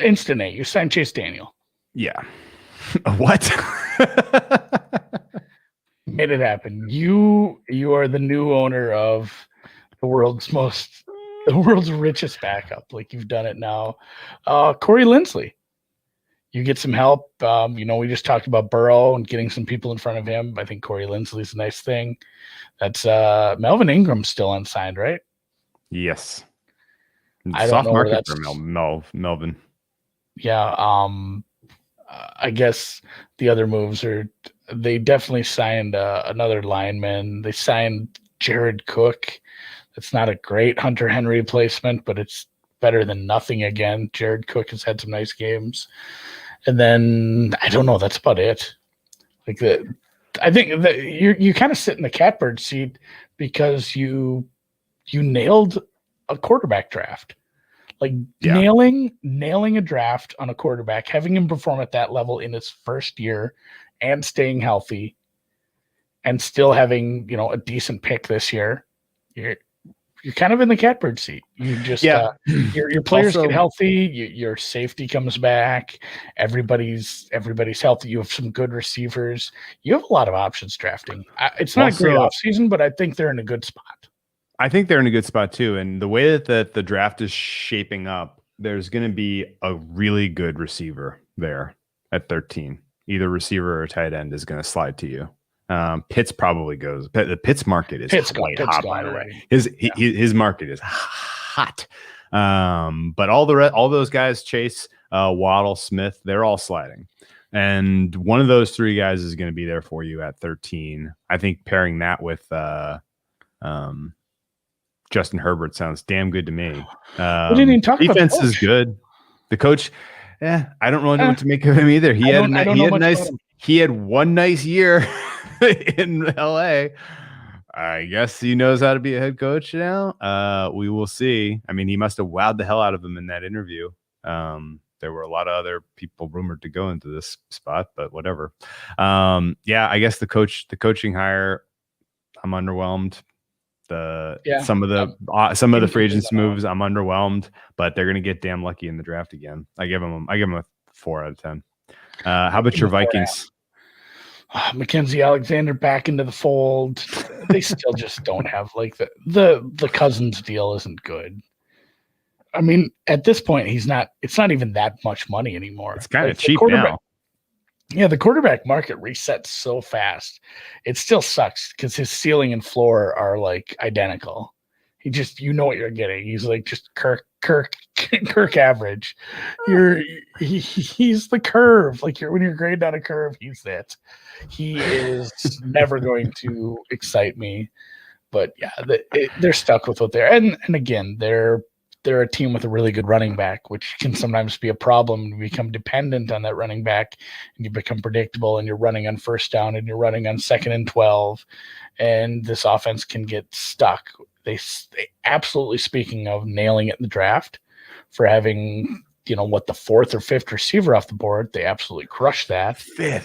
Instant A. You signed Chase Daniel. Yeah. What? Made it happen. You are the new owner of the world's richest backup. Like, you've done it now. Corey Linsley. You get some help. We just talked about Burrow and getting some people in front of him. I think Corey Linsley's a nice thing. That's Melvin Ingram's still unsigned, right? Yes. I don't know where that's for Melvin. Yeah. I guess the other moves are they definitely signed another lineman. They signed Jared Cook. It's not a great Hunter Henry replacement, but it's better than nothing again. Jared Cook has had some nice games. And then I don't know. That's about it. I think that you kind of sit in the catbird seat because you nailed a quarterback draft. Nailing a draft on a quarterback, having him perform at that level in his first year and staying healthy and still having, a decent pick this year. You're kind of in the catbird seat. You just your players get healthy, your safety comes back, everybody's healthy. You have some good receivers. You have a lot of options drafting. It's not a great offseason, but I think they're in a good spot. I think they're in a good spot too. And the way that the draft is shaping up, there's going to be a really good receiver there at 13. Either receiver or tight end is going to slide to you. Pitts probably goes. The Pitts market is hot, by the way. His market is hot. But all those guys, Chase, Waddle, Smith, they're all sliding. And one of those 3 guys is going to be there for you at 13. I think pairing that with Justin Herbert sounds damn good to me. We didn't even talk about defense is good. The coach, I don't really know what to make of him either. He had one nice year in LA. I guess he knows how to be a head coach now. We will see. I mean, he must have wowed the hell out of him in that interview. There were a lot of other people rumored to go into this spot, but whatever. I guess the coaching hire, I'm underwhelmed. Some of the free agents moves, I'm underwhelmed, but they're gonna get damn lucky in the draft again. I give them a 4 out of 10. How about your Vikings? Mackenzie Alexander back into the fold. They still just don't have the Cousins deal isn't good. I mean, at this point, it's not even that much money anymore. It's kind of cheap now. Yeah, the quarterback market resets so fast. It still sucks because his ceiling and floor are identical. He just, what you're getting. He's just Kirk average. He's the curve. When you're grading on a curve, he's that. He is never going to excite me. But yeah, they're stuck with what they're. And again, they're a team with a really good running back, which can sometimes be a problem. You become dependent on that running back and you become predictable and you're running on first down and you're running on 2nd and 12. And this offense can get stuck. They absolutely, speaking of nailing it in the draft for having, the 4th or 5th receiver off the board, they absolutely crushed that. 5th.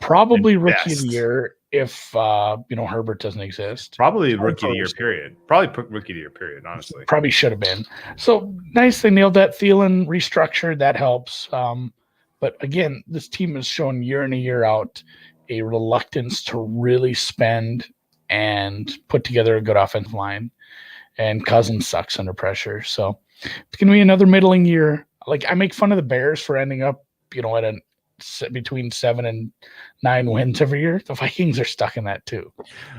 Probably rookie of the year if Herbert doesn't exist. Probably rookie of the year period. Honestly. Probably should have been. So nice they nailed that. Thielen restructured, that helps. But again, this team has shown year in and year out a reluctance to really spend and put together a good offensive line. And Cousins sucks under pressure. So It's going to be another middling year. Like, I make fun of the Bears for ending up, between 7 and 9 wins every year. The Vikings are stuck in that too.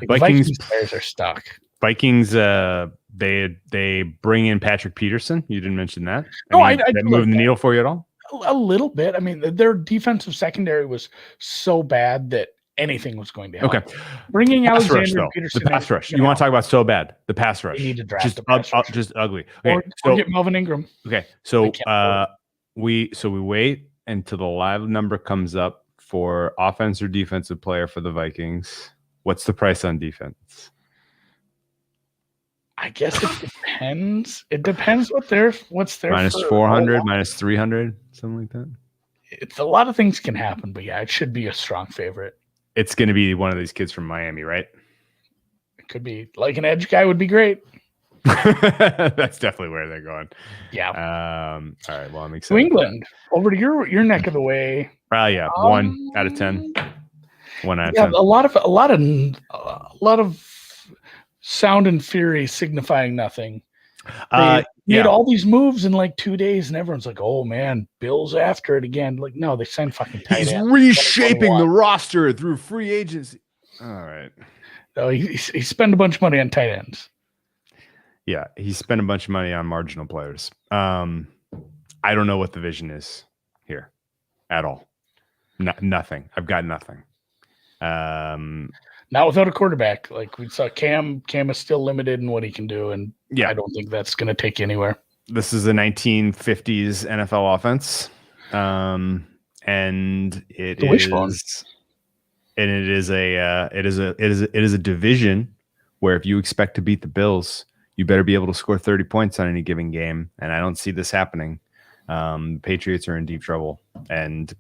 Like, Vikings players are stuck. Vikings, they bring in Patrick Peterson. You didn't mention that. That moved the needle for you at all? A little bit. I mean, their defensive secondary was so bad that anything was going to help. Okay. Bringing pass Alexander rush, Peterson. The pass rush. You want to talk about so bad. The pass rush. You need to draft the pass rush. Just ugly. Okay. Or get Melvin Ingram. Okay. So we wait until the live number comes up for offense or defensive player for the Vikings. What's the price on defense? I guess it depends. It depends what's their minus 400, minus 300, something like that. It's a lot of things can happen, but yeah, it should be a strong favorite. It's going to be one of these kids from Miami, right? It could be like an edge guy would be great. That's definitely where they're going. Yeah. All right. Well, I'm excited. New England, over to your neck of the way. Yeah. 1 out of 10. 1 out of 10. A lot of sound and fury signifying nothing. They made all these moves in like 2 days, and everyone's like, "Oh man, Bill's after it again." Like, no, they signed fucking tight ends. He's reshaping the roster through free agency. All right. No, he spent a bunch of money on tight ends. Yeah, he spent a bunch of money on marginal players. I don't know what the vision is here at all. Nothing. I've got nothing. Not without a quarterback. Like we saw, Cam is still limited in what he can do, and yeah, I don't think that's going to take you anywhere. This is a 1950s NFL offense, and it is a division where if you expect to beat the Bills, you better be able to score 30 points on any given game, and I don't see this happening. Patriots are in deep trouble, and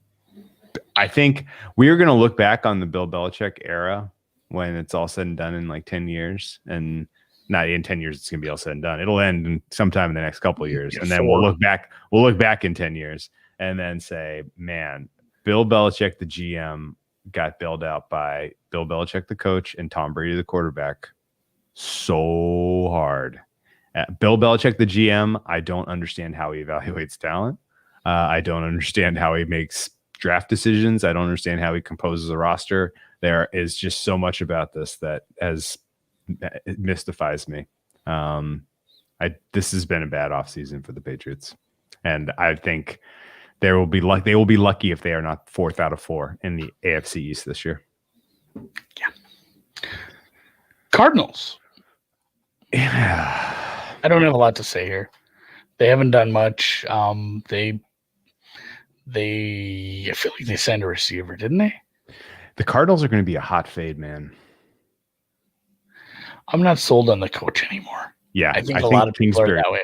I think we are going to look back on the Bill Belichick era when it's all said and done in like 10 years, and not in 10 years, it's going to be all said and done. It'll end in sometime in the next couple of years. And then we'll look back in 10 years and then say, man, Bill Belichick, the GM, got bailed out by Bill Belichick, the coach, and Tom Brady, the quarterback, so hard. Bill Belichick, the GM, I don't understand how he evaluates talent. I don't understand how he makes draft decisions. I don't understand how he composes a roster. There is just so much about this that it mystifies me. This has been a bad offseason for the Patriots, and I think they will be lucky if they are not 4th out of 4 in the AFC East this year. Yeah. Cardinals. Yeah. I don't have a lot to say here. They haven't done much. I feel like they signed a receiver, didn't they? The Cardinals are going to be a hot fade, man. I'm not sold on the coach anymore. Yeah, I think a lot of people are that way.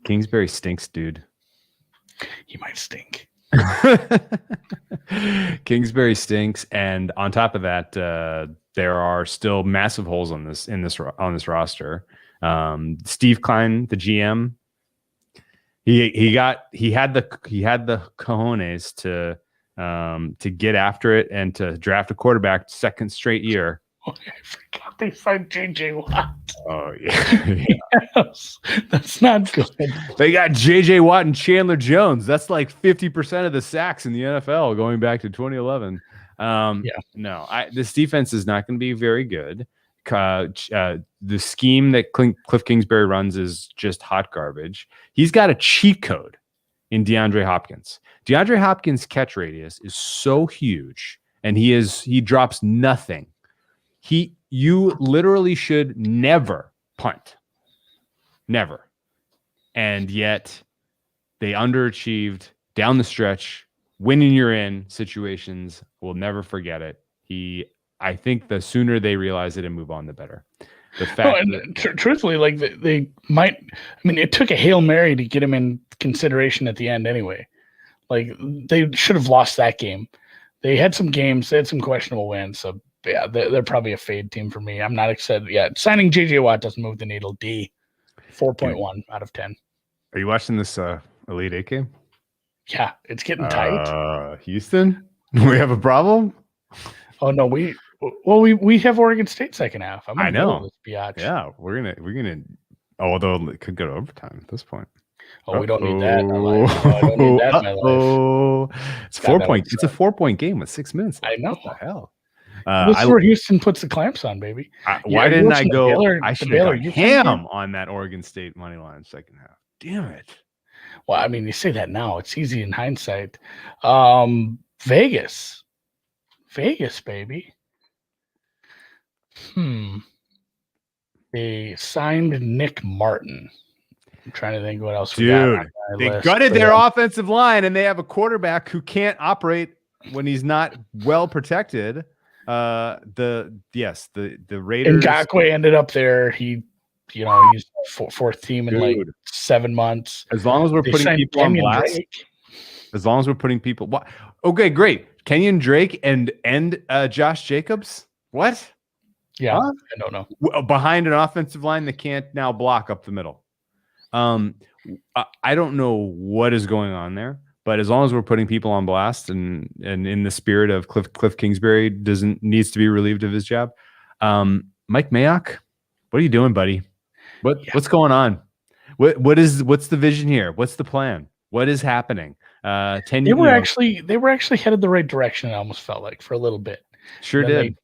Kingsbury stinks, dude. He might stink. Kingsbury stinks, and on top of that, there are still massive holes on this roster. Steve Klein, the GM, he had the cojones to get after it and to draft a quarterback second straight year. Oh, I forgot they signed JJ Watt. Oh yeah. Yes, that's not good. They got JJ Watt and Chandler Jones. That's like 50% of the sacks in the NFL going back to 2011. No, this defense is not going to be very good. The scheme that Cliff Kingsbury runs is just hot garbage. He's got a cheat code in DeAndre Hopkins. DeAndre Hopkins' catch radius is so huge, and he drops nothing. You literally should never punt. Never. And yet they underachieved down the stretch, winning you're in situations. We'll never forget it. I think the sooner they realize it and move on, the better. The fact truthfully, like they might, I mean, it took a Hail Mary to get him in consideration at the end anyway. Like they should have lost that game. They had some games, they had some questionable wins. So yeah, they're probably a fade team for me. I'm not excited yet. Signing JJ Watt doesn't move the needle. 4.1 out of 10. Are you watching this Elite Eight game? Yeah, it's getting tight. Houston, we have a problem. Oh no, we have Oregon State second half. I know. This biatch. Yeah, we're gonna. Although it could go to overtime at this point. Oh, we don't need that in our life. Oh, I don't need that in my life. Oh, it's God, that 4 point. would It's a suck. 4-point game with 6 minutes I left. know. What the hell? This is where Houston puts the clamps on, baby. Why Are you didn't I watching the go? Baylor- I the should have Baylor gone UConn game? ham on that Oregon State money line second half. Damn it. Well, I mean, you say that now. It's easy in hindsight. Vegas, baby. They signed Nick Martin. I'm trying to think what else we got on my They list. gutted their offensive line, and they have a quarterback who can't operate when he's not well protected. The Raiders. Ngakwe ended up there. He's fourth team in like 7 months. As long as we're They putting signed people on Kenyon blast. Drake. As long as we're putting people. What? Okay, great. Kenyon Drake and Josh Jacobs. What? Yeah, Huh? I don't know. Behind an offensive line that can't now block up the middle. I don't know what is going on there, but as long as we're putting people on blast and in the spirit of Cliff Kingsbury needs to be relieved of his job. Mike Mayock, what are you doing, buddy? What's going on? What's the vision here? What's the plan? What is happening? They were actually headed the right direction. It almost felt like for a little bit. Sure did.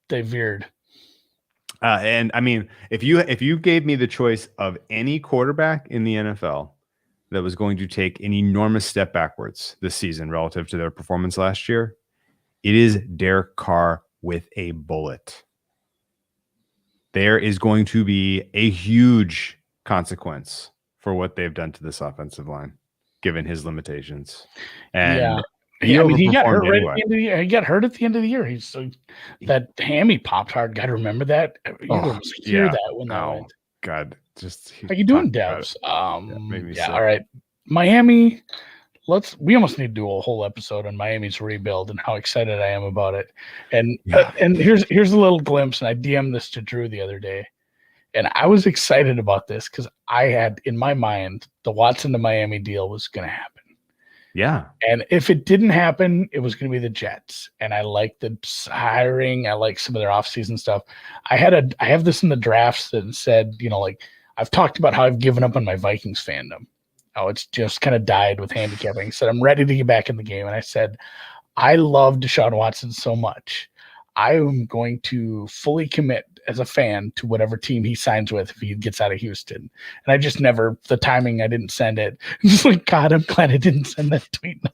They veered. And I mean, if you gave me the choice of any quarterback in the NFL that was going to take an enormous step backwards this season relative to their performance last year, it is Derek Carr with a bullet. There is going to be a huge consequence for what they've done to this offensive line, given his limitations. And he got hurt right at the end of the year. He got hurt at the end of the year. That hammy popped hard. Got to remember that. You almost hear that when that went. God, just how you doing, Devs? All right, Miami. We almost need to do a whole episode on Miami's rebuild and how excited I am about it. And here's a little glimpse. And I DM'd this to Drew the other day, and I was excited about this because I had in my mind the Watson to Miami deal was going to happen. Yeah. And if it didn't happen, it was going to be the Jets. And I like the hiring. I like some of their offseason stuff. I have this in the drafts that said, I've talked about how I've given up on my Vikings fandom. Oh, it's just kind of died with handicapping. Said I'm ready to get back in the game. And I said, I love Deshaun Watson so much. I am going to fully commit as a fan to whatever team he signs with if he gets out of Houston. And I just the timing, I didn't send it. I'm just like, God, I'm glad I didn't send that tweet now.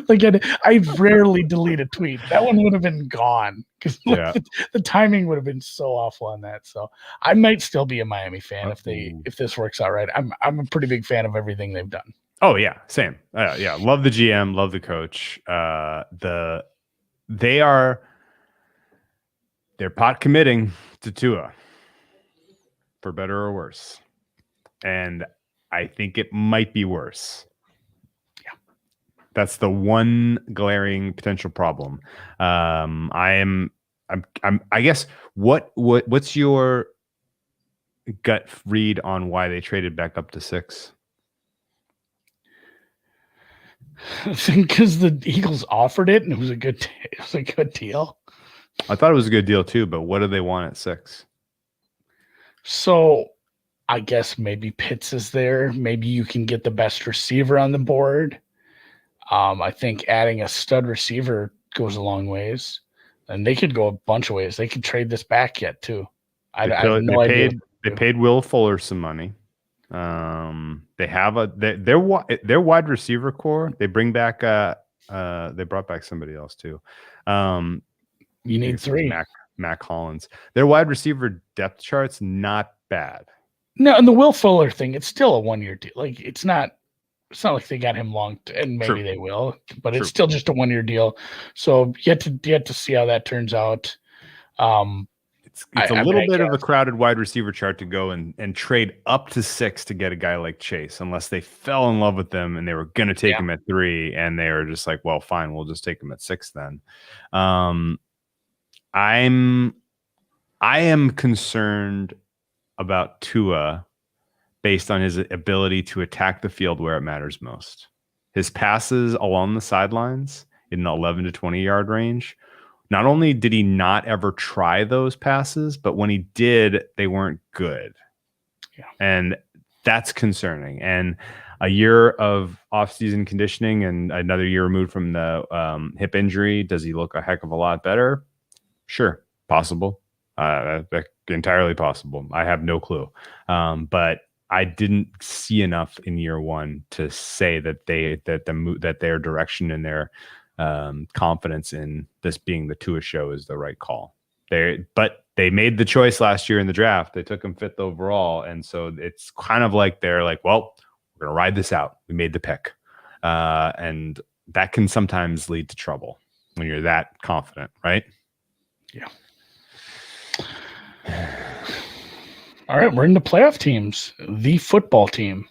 Like I rarely delete a tweet. That one would have been gone because the timing would have been so awful on that. So I might still be a Miami fan if this works out right. I'm a pretty big fan of everything they've done. Oh yeah, same. Love the GM, love the coach. They're pot committing to Tua, for better or worse. And I think it might be worse. Yeah. That's the one glaring potential problem. I guess what's your gut read on why they traded back up to 6? I think because the Eagles offered it and it was a good deal. I thought it was a good deal too, but what do they want at 6? So I guess maybe Pitts is there. Maybe you can get the best receiver on the board. I think adding a stud receiver goes a long ways. And they could go a bunch of ways. They could trade this back yet too. I have no idea. They paid Will Fuller some money. They have their wide receiver core. They bring back they brought back somebody else too. You need 3. Mac Hollins. Their wide receiver depth chart's not bad. No, and the Will Fuller thing, it's still a 1-year deal. Like it's not like they got him long, and maybe they will, but it's still just a 1-year deal. So yet to see how that turns out. It's a little bit of a crowded wide receiver chart to go and trade up to 6 to get a guy like Chase, unless they fell in love with them and they were going to take him at 3, and they were just like, well, fine, we'll just take him at 6 then. I am concerned about Tua based on his ability to attack the field where it matters most. His passes along the sidelines in the 11 to 20 yard range. Not only did he not ever try those passes, but when he did, they weren't good. Yeah. And that's concerning. And a year of off-season conditioning and another year removed from the hip injury. Does he look a heck of a lot better? Sure, possible. Entirely possible. I have no clue. But I didn't see enough in year one to say that their direction and their confidence in this being the Tua show is the right call. But they made the choice last year in the draft. They took him 5th overall, and so it's kind of like they're like, well, we're gonna ride this out. We made the pick, and that can sometimes lead to trouble when you're that confident, right? Yeah. All right, we're into playoff teams. The football team.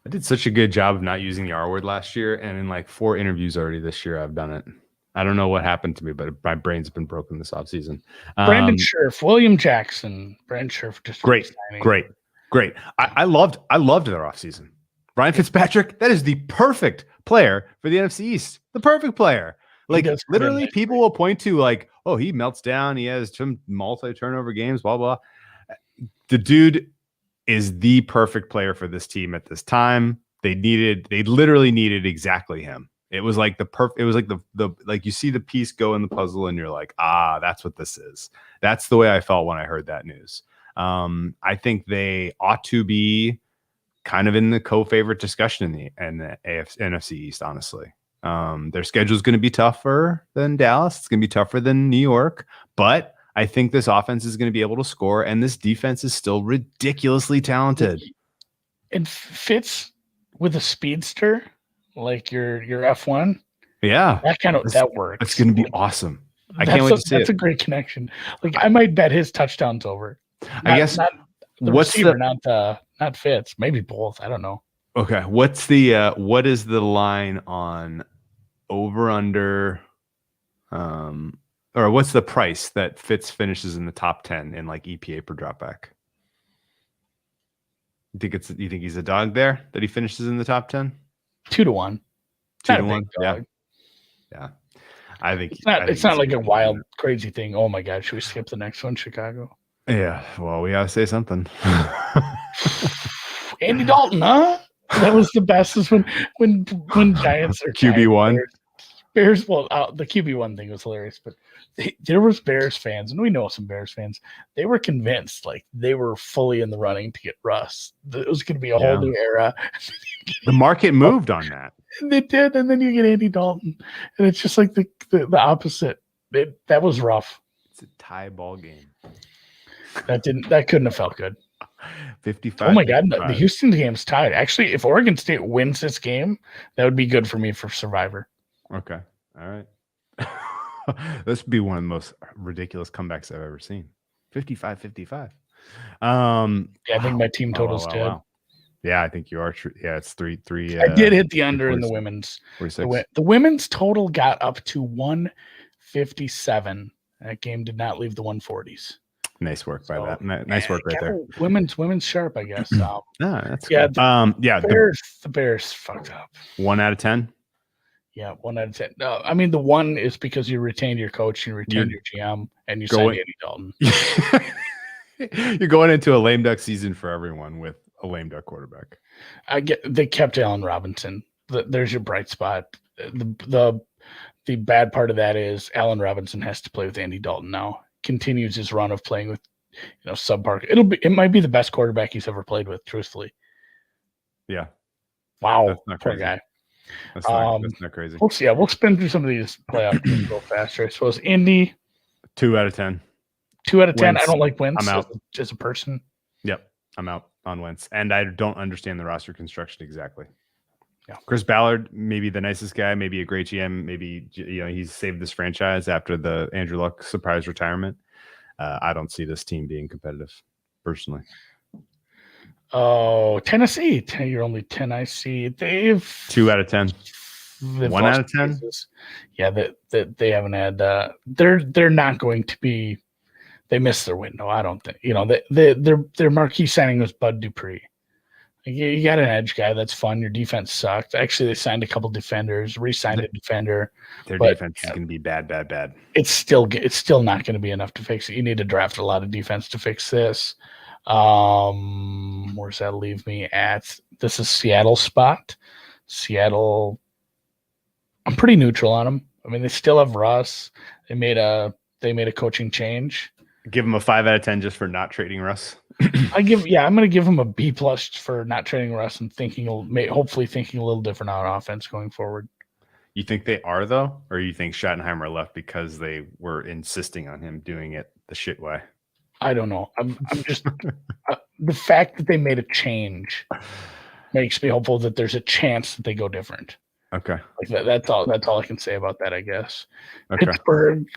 I did such a good job of not using the R word last year, and in like 4 interviews already this year, I've done it. I don't know what happened to me, but my brain's been broken this offseason. Brandon Scherf, William Jackson, Brandon Scherf. Just great. I loved their offseason. Ryan Fitzpatrick, that is the perfect player for the NFC East. The perfect player. Like literally, people will point to like, oh, he melts down. He has some multi-turnover games, blah, blah. The dude is the perfect player for this team at this time. They literally needed exactly him. It was like like you see the piece go in the puzzle and you're like, that's what this is. That's the way I felt when I heard that news. I think they ought to be kind of in the co-favorite discussion in the NFC East, honestly. Their schedule is going to be tougher than Dallas. It's going to be tougher than New York, but I think this offense is going to be able to score, and this defense is still ridiculously talented. And Fitz with a speedster, like your F1. Yeah, that works. It's going to be awesome. I can't wait to see it. That's a great connection. Like I might bet his touchdowns over. I guess not the receiver, not Fitz. Maybe both. I don't know. Okay, what is the line on over under, or what's the price that Fitz finishes in the top 10 in like EPA per dropback? You think he's a dog there that he finishes in the top 10? 2-1. 2-1. Yeah. I think it's not like a wild, crazy thing. Oh my God, should we skip the next one, Chicago? Yeah. Well, we gotta say something. Andy Dalton, huh? That was the best. Is when Giants are QB1. Bears. Well, the QB1 thing was hilarious, but there was Bears fans, and we know some Bears fans. They were convinced, like they were fully in the running to get Russ. It was going to be a whole new era. The market moved on that. They did, and then you get Andy Dalton, and it's just like the opposite. That was rough. It's a tie ball game. That couldn't have felt good. 55. Oh my God, the Houston game's tied. Actually, if Oregon State wins this game, that would be good for me for Survivor. Okay. All right. This would be one of the most ridiculous comebacks I've ever seen. 55-55. I think my team total's dead. Wow. Yeah, I think you are true. Yeah, it's 3. I did hit the under in the women's. The women's total got up to 157. That game did not leave the 140s. Nice work by that. Nice work right there. Women's sharp, I guess. That's yeah. Cool. The Bears fucked up. 1 out of 10. Yeah, 1 out of 10. No, I mean the one is because you retained your coach, you retained your GM, and you signed Andy Dalton. You're going into a lame duck season for everyone with a lame duck quarterback. They kept Allen Robinson. There's your bright spot. The bad part of that is Allen Robinson has to play with Andy Dalton now. Continues his run of playing with, subpar. It might be the best quarterback he's ever played with, truthfully. Yeah. Wow. Poor guy. That's not crazy. We'll spin through some of these playoff games real faster. I suppose Indy. 2 out of 10. 2 out of 10. I don't like Wentz. I'm out as a person. Yep, I'm out on Wentz, and I don't understand the roster construction exactly. Yeah, Chris Ballard, maybe the nicest guy, maybe a great GM, maybe he's saved this franchise after the Andrew Luck surprise retirement. I don't see this team being competitive, personally. Oh, Tennessee, you're only 10. I see. They've 2 out of 10. 1 out of 10. Yeah, that they haven't had. They're not going to be. They missed their window. I don't think. Their marquee signing was Bud Dupree. You got an edge guy. That's fun. Your defense sucked. Actually, they signed a couple defenders, re-signed a defender. Their defense is going to be bad. It's still not going to be enough to fix it. You need to draft a lot of defense to fix this. Where's that leave me at? This is Seattle spot. Seattle, I'm pretty neutral on them. I mean, they still have Russ. They made a coaching change. Give him a 5 out of 10 just for not trading Russ. I'm going to give him a B+ for not trading Russ and hopefully thinking a little different on offense going forward. You think they are, though? Or you think Schottenheimer left because they were insisting on him doing it the shit way? I don't know. I'm just the fact that they made a change makes me hopeful that there's a chance that they go different. Okay. Like that's all I can say about that, I guess. Okay.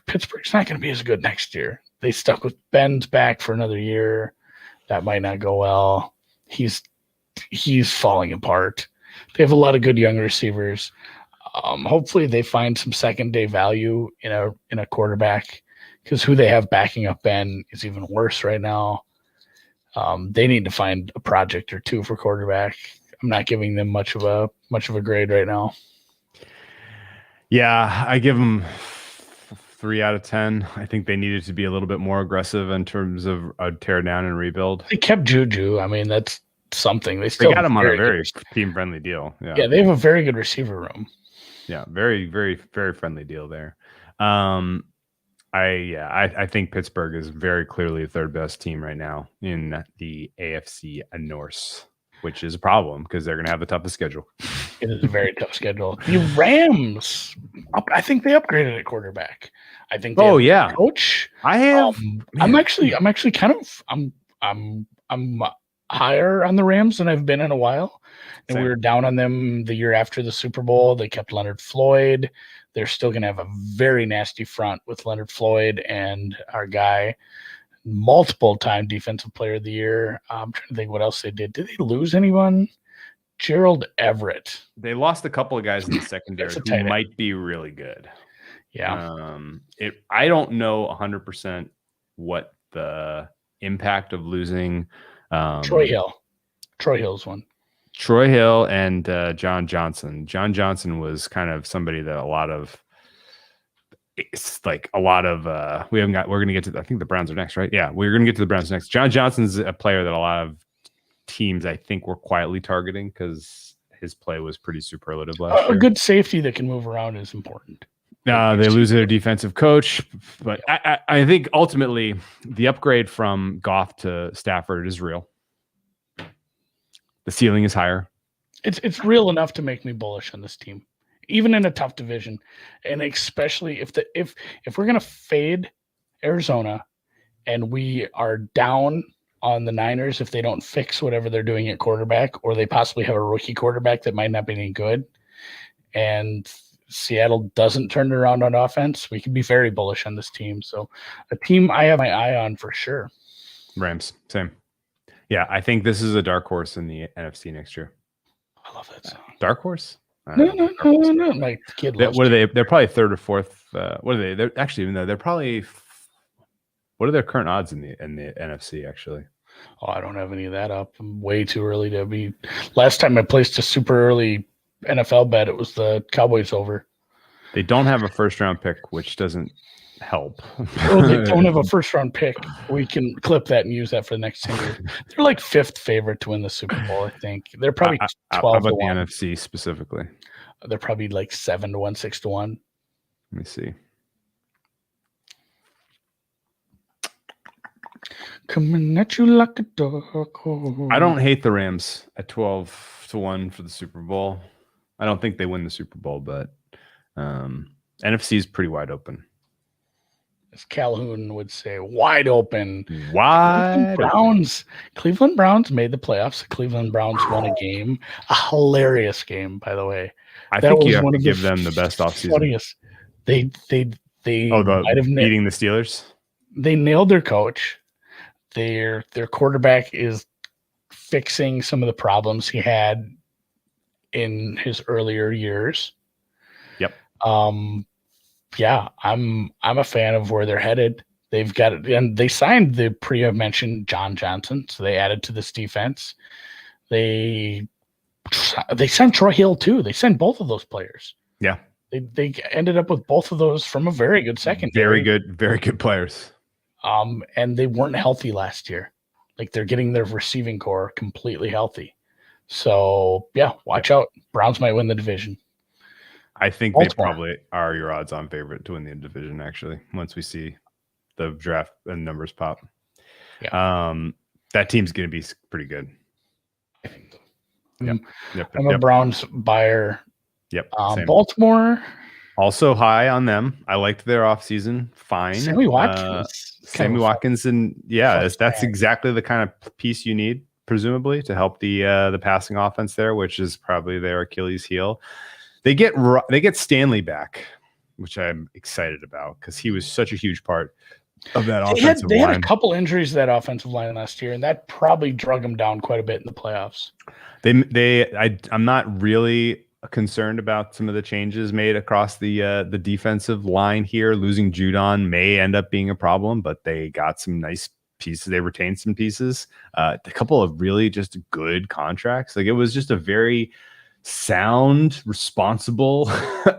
Pittsburgh's not going to be as good next year. They stuck with Ben's back for another year. That might not go well. He's falling apart. They have a lot of good young receivers. Hopefully they find some second day value in a quarterback, because who they have backing up Ben is even worse right now. They need to find a project or two for quarterback. I'm not giving them much of a grade right now. Yeah, I give them 3 out of 10. I think they needed to be a little bit more aggressive in terms of a tear down and rebuild. They kept Juju. I mean, that's something. They got him on a very team-friendly deal. Yeah, they have a very good receiver room. Yeah, very, very, very friendly deal there. I think Pittsburgh is very clearly the third best team right now in the AFC North, which is a problem because they're going to have the toughest schedule. It is a very tough schedule. The Rams, I think they upgraded at quarterback. I think. Coach. I have. I'm actually kind of. I'm higher on the Rams than I've been in a while. And Same. We were down on them the year after the Super Bowl. They kept Leonard Floyd. They're still going to have a very nasty front with Leonard Floyd and our guy, multiple-time Defensive Player of the Year. I'm trying to think what else they did. Did they lose anyone? Gerald Everett. They lost a couple of guys in the secondary who might be really good. Yeah. I don't know 100% what the impact of losing Troy Hill. Troy Hill's one. Troy Hill and John Johnson. John Johnson was kind of somebody that we're going to get to, I think the Browns are next, right? Yeah, we're going to get to the Browns next. John Johnson's a player that a lot of teams, I think, were quietly targeting because his play was pretty superlative last year. A good safety that can move around is important. They lose their defensive coach, but I think ultimately the upgrade from Goff to Stafford is real. The ceiling is higher. It's real enough to make me bullish on this team, even in a tough division, and especially if we're gonna fade Arizona, and we are down on the Niners if they don't fix whatever they're doing at quarterback, or they possibly have a rookie quarterback that might not be any good, and Seattle doesn't turn it around on offense, we can be very bullish on this team. So a team I have my eye on for sure. Rams, same. Yeah, I think this is a dark horse in the NFC next year. I love that song. Dark horse? No. My kid loves what are they? They're probably third or fourth. What are they? They're actually, no, they're probably. What are their current odds in the NFC? Actually, I don't have any of that up. I'm way too early to be. Last time I placed a super early NFL bet, it was the Cowboys over. They don't have a first round pick, which doesn't help. They don't have a first round pick. We can clip that and use that for the next 10 years. They're like fifth favorite to win the Super Bowl, I think. They're probably 12 How about to the 1. NFC specifically? They're probably like 7 to 1, 6 to 1. Let me see. Coming at you like a dark horse. I don't hate the Rams at 12 to 1 for the Super Bowl. I don't think they win the Super Bowl, but NFC is pretty wide open. As Calhoun would say, wide open. Cleveland Browns made the playoffs. The Cleveland Browns won a game. A hilarious game, by the way. I think you have to give them the best offseason. Funniest. They might have beating the Steelers. They nailed their coach. Their quarterback is fixing some of the problems he had in his earlier years. Yep. Yeah, I'm a fan of where they're headed. They've got it, and they signed the pre-mentioned John Johnson, so they added to this defense. They signed Troy Hill too. They signed both of those players. Yeah, they ended up with both of those from a very good secondary. Very good players. And they weren't healthy last year. Like they're getting their receiving core completely healthy. So yeah, watch out. Browns might win the division. I think Baltimore. they probably are your odds-on favorite to win the division. Actually, once we see the draft and numbers pop, that team's going to be pretty good. I think so. Yep. I'm a Browns buyer. Yep. Baltimore. Also high on them. I liked their offseason. Fine. Sammy Watkins. Sammy Watkins, and that's exactly the kind of piece you need, presumably, to help the passing offense there, which is probably their Achilles heel. They get Stanley back, which I'm excited about because he was such a huge part of that offensive line. They had a couple injuries to that offensive line last year, and that probably drug them down quite a bit in the playoffs. I'm not really concerned about some of the changes made across the defensive line here. Losing Judon may end up being a problem, but they got some nice pieces. They retained some pieces. A couple of really just good contracts. Like it was just a very sound, responsible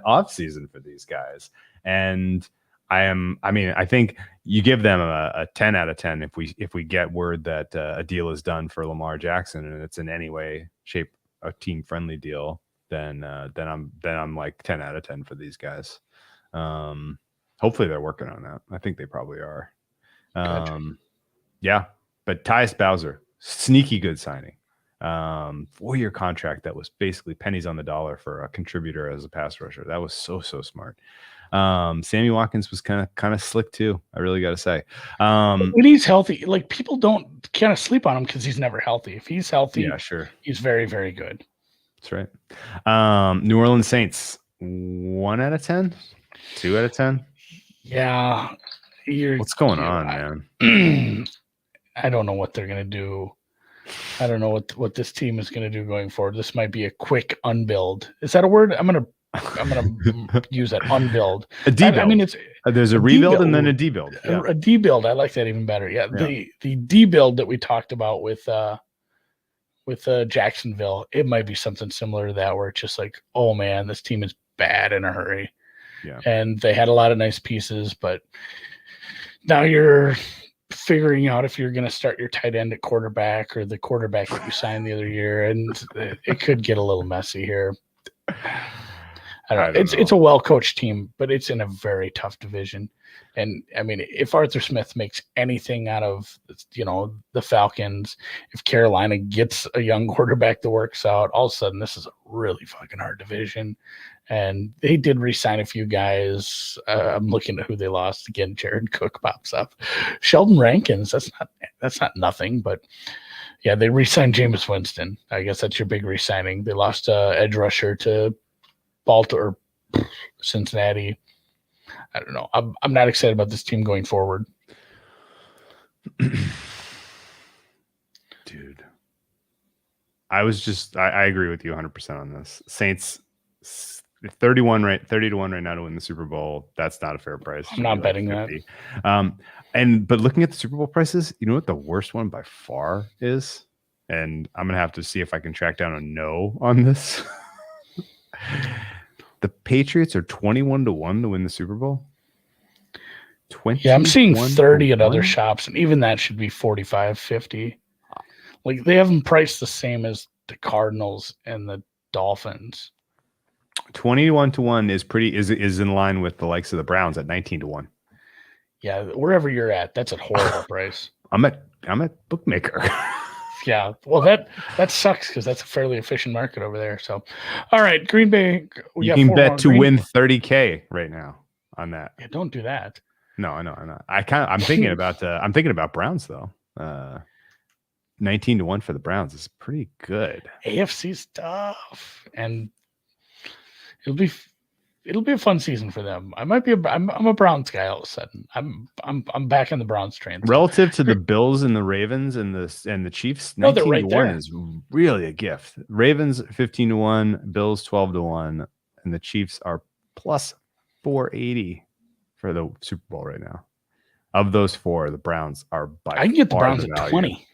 offseason for these guys. And I think you give them a 10 out of 10 if we get word that a deal is done for Lamar Jackson and it's in any way, shape, a team friendly deal. Then I'm like 10 out of 10 for these guys. Hopefully they're working on that. I think they probably are. Gotcha. Yeah, but Tyus Bowser, sneaky good signing. 4-year contract that was basically pennies on the dollar for a contributor as a pass rusher. That was so smart. Sammy Watkins was kind of slick too. I really got to say. When he's healthy, like people don't kind of sleep on him because he's never healthy. If he's healthy, yeah, sure, he's very, very good. That's right. New Orleans Saints, 1 out of 10, 2 out of 10. Yeah. What's going on, man? I don't know what they're going to do. I don't know what this team is going to do going forward. This might be a quick unbuild. Is that a word? I'm gonna use that, unbuild. A debuild. I mean, there's a rebuild and then a debuild. Yeah. A debuild. I like that even better. Yeah. The debuild that we talked about with Jacksonville, it might be something similar to that, where it's just like, oh man, this team is bad in a hurry. Yeah. And they had a lot of nice pieces, but now you're figuring out if you're going to start your tight end at quarterback or the quarterback that you signed the other year, and it could get a little messy here. I don't know. It's a well-coached team, but it's in a very tough division. And I mean, if Arthur Smith makes anything out of, the Falcons, if Carolina gets a young quarterback that works out, all of a sudden this is a really fucking hard division. And they did re-sign a few guys. I'm looking at who they lost again. Jared Cook pops up. Sheldon Rankins. That's not nothing, but yeah, they re-signed Jameis Winston. I guess that's your big re-signing. They lost edge rusher to Baltimore, Cincinnati. I don't know. I'm not excited about this team going forward. Dude, I agree with you 100% on this. Saints 30 to 1 right now to win the Super Bowl. That's not a fair price. I'm not betting that. But looking at the Super Bowl prices, you know what the worst one by far is? And I'm gonna have to see if I can track down a no on this. The Patriots are 21 to 1 to win the Super Bowl. Yeah, I'm seeing 30 at other shops, and even that should be 45, 50. Like they have them priced the same as the Cardinals and the Dolphins. 21 to 1 is in line with the likes of the Browns at 19 to 1. Yeah, wherever you're at, that's a horrible price. I'm at bookmaker. Yeah, well that sucks because that's a fairly efficient market over there. So, all right, Green Bay. You can bet to win $30K right now on that. Yeah, don't do that. No, I know. I'm not. I'm thinking about Browns though. 19 to 1 for the Browns is pretty good. AFC's tough, and it'll be a fun season for them. I'm a Browns guy all of a sudden. I'm back in the Browns train. Relative to the Bills and the Ravens and the Chiefs, 19 to 1 is really a gift. Ravens 15 to 1, Bills 12 to 1, and the Chiefs are plus 480 for the Super Bowl right now. Of those four, the Browns are by I can get the Browns at 20.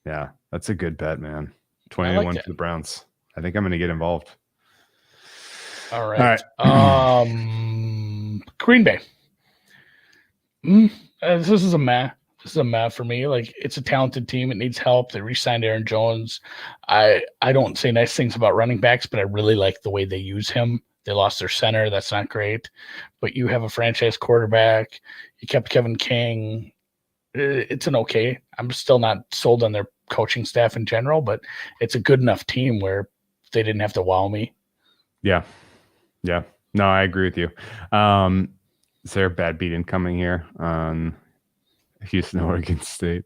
Yeah, that's a good bet, man. 20 to 1 for the Browns. I think I'm going to get involved. All right. Green Bay. This is a meh. This is a mess for me. Like, it's a talented team. It needs help. They re-signed Aaron Jones. I don't say nice things about running backs, but I really like the way they use him. They lost their center. That's not great. But you have a franchise quarterback. You kept Kevin King. It's an okay. I'm still not sold on their coaching staff in general, but it's a good enough team where they didn't have to wow me. Yeah. Yeah. No, I agree with you. Is there a bad beat incoming here on Houston, Oregon State?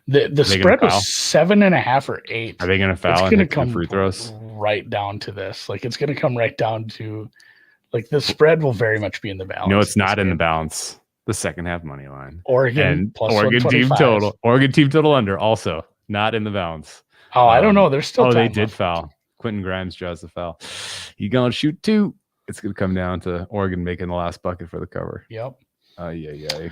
The spread was 7.5 or 8. Are they going to foul? It's and going to hit come free throws right down to this. Like, it's going to come right down to, like, the spread will very much be in the balance. No, it's not in the balance. The second half money line. Oregon and plus Oregon team total. Oregon team total under also not in the balance. Oh, I don't know. There's still time they did left. foul. Quentin Grimes draws the foul. He gonna shoot 2. It's gonna come down to Oregon making the last bucket for the cover. Yep. Yeah.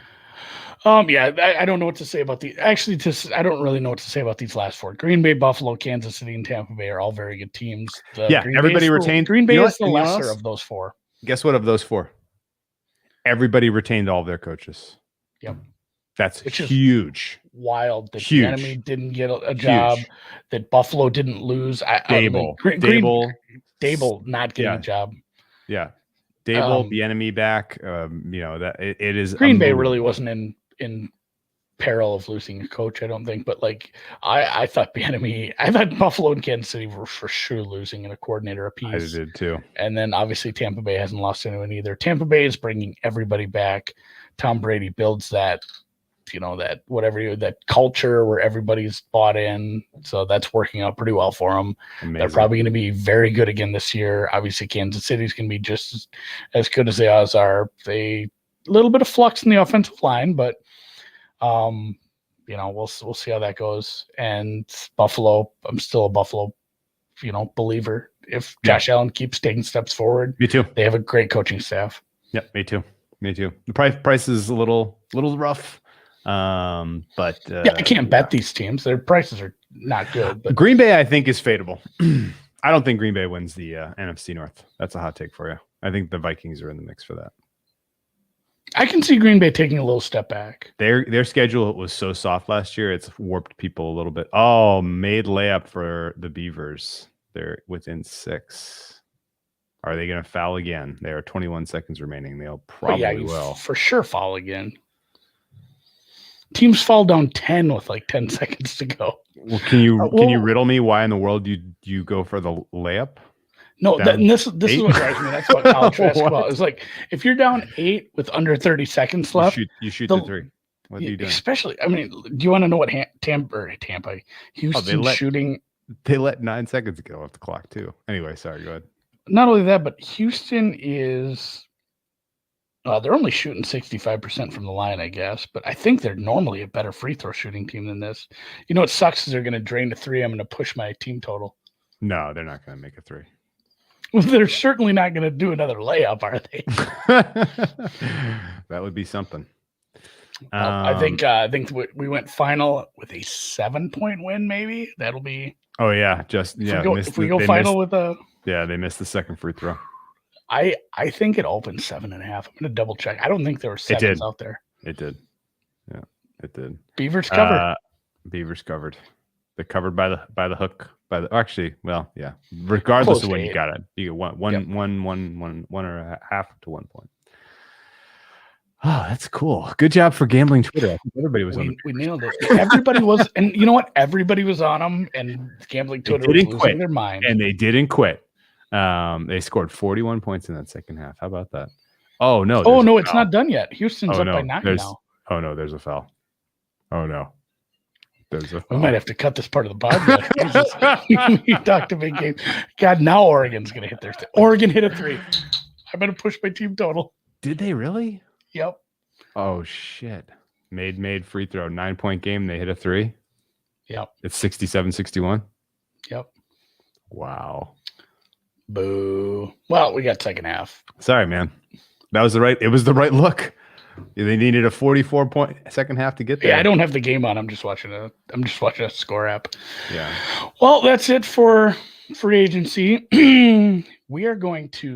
I don't know what to say about the. Actually, I don't really know what to say about these last 4. Green Bay, Buffalo, Kansas City, and Tampa Bay are all very good teams. Everybody retained. Green Bay is the lesser of those 4. Guess what? Of those 4, everybody retained all of their coaches. Yep. That's huge. Wild that huge. The enemy didn't get a job, that Buffalo didn't lose. Dable not getting a job. Yeah. Dable, the enemy back. That it is. Green Bay really wasn't in peril of losing a coach, I don't think. But like I thought Buffalo and Kansas City were for sure losing in a coordinator apiece. I did too. And then obviously Tampa Bay hasn't lost anyone either. Tampa Bay is bringing everybody back. Tom Brady builds that that culture where everybody's bought in. So that's working out pretty well for them. Amazing. They're probably going to be very good again this year. Obviously, Kansas City's going to be just as good as they always are. A little bit of flux in the offensive line, but we'll see how that goes. And Buffalo, I'm still a Buffalo, believer. If Josh Allen keeps taking steps forward, me too. They have a great coaching staff. Yeah, me too. The price is a little rough. But I can't bet these teams. Their prices are not good. But Green Bay, I think, is fadeable. I don't think Green Bay wins the NFC North. That's a hot take for you. I think the Vikings are in the mix for that. I can see Green Bay taking a little step back. Their schedule was so soft last year; it's warped people a little bit. Oh, made layup for the Beavers. They're within 6. Are they going to foul again? There are 21 seconds remaining. They'll probably will. For sure foul again. Teams fall down 10 with like 10 seconds to go. Well, can you riddle me why in the world you go for the layup? No, this is what drives me. That's what college basketball is like. If you're down 8 with under 30 seconds left, you shoot the 3. What are you doing? Especially, do you want to know what Tampa, Houston shooting? They let 9 seconds go off the clock too. Anyway, sorry, go ahead. Not only that, but Houston is they're only shooting 65% from the line, I guess. But I think they're normally a better free throw shooting team than this. What sucks is they're going to drain the 3. I'm going to push my team total. No, they're not going to make a 3. Well, they're certainly not going to do another layup, are they? That would be something. I think we went final with a 7-point win. Maybe that'll be. Oh yeah, if we go final with a. Yeah, they missed the second free throw. I think it opened 7.5. I'm going to double check. I don't think there were 7s out there. It did. Yeah, it did. Beavers covered. Beavers covered. They're covered by the hook. Yeah. Regardless Close of when 8. you got it, you get one or a half to 1 point. Oh, that's cool. Good job for gambling Twitter. I think everybody was on. We nailed it. Everybody was, and you know what? Everybody was on them, and gambling Twitter was losing their mind. And they didn't quit. They scored 41 points in that second half. How about that? Oh no! Oh no, it's not done yet. Houston's up by 9 now. Oh no, there's a foul. Oh no, there's a foul. We might have to cut this part of the podcast. We talked a big game. God, now Oregon's going to hit their. Oregon hit a 3. I'm going to push my team total. Did they really? Yep. Oh shit! Made free throw. 9-point game. They hit a 3. Yep. It's 67-61. Yep. Wow. Boo. Well, we got second half. Sorry, man. It was the right look. They needed a 44-point second half to get there. Yeah, I don't have the game on. I'm just watching a score app. Yeah. Well, that's it for free agency. We are going to.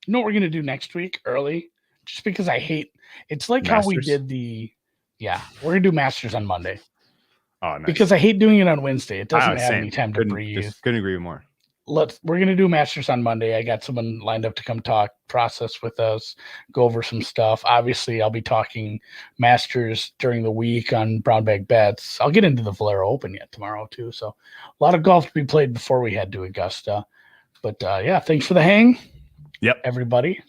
You know what we're going to do next week early? just because I hate. It's like how we Masters? did the. Yeah, we're gonna do Masters on Monday Oh, nice. because I hate doing it on Wednesday. It doesn't have same. any time to breathe. Couldn't agree more. We're gonna do Masters on Monday. I got someone lined up to come talk process with us, go over some stuff. Obviously, I'll be talking Masters during the week on Brown Bag Bets. I'll get into the Valero Open yet tomorrow too. So a lot of golf to be played before we head to Augusta. But yeah, thanks for the hang. Yep, everybody.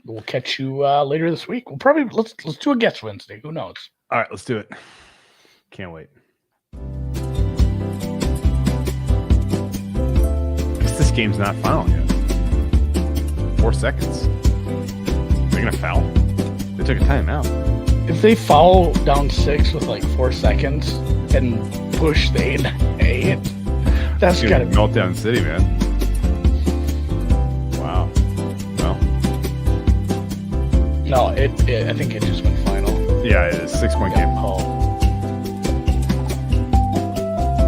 We'll catch you later this week. We'll probably let's do a guest Wednesday. Who knows? All right, let's do it. Can't wait. This game's not final yet. 4 seconds. They're gonna foul. They took a timeout. If they foul down 6 with like 4 seconds and push the 8, that's gotta be meltdown city, man. Wow. Well, no, I think it just went final. Yeah, it is 6-point game. Oh.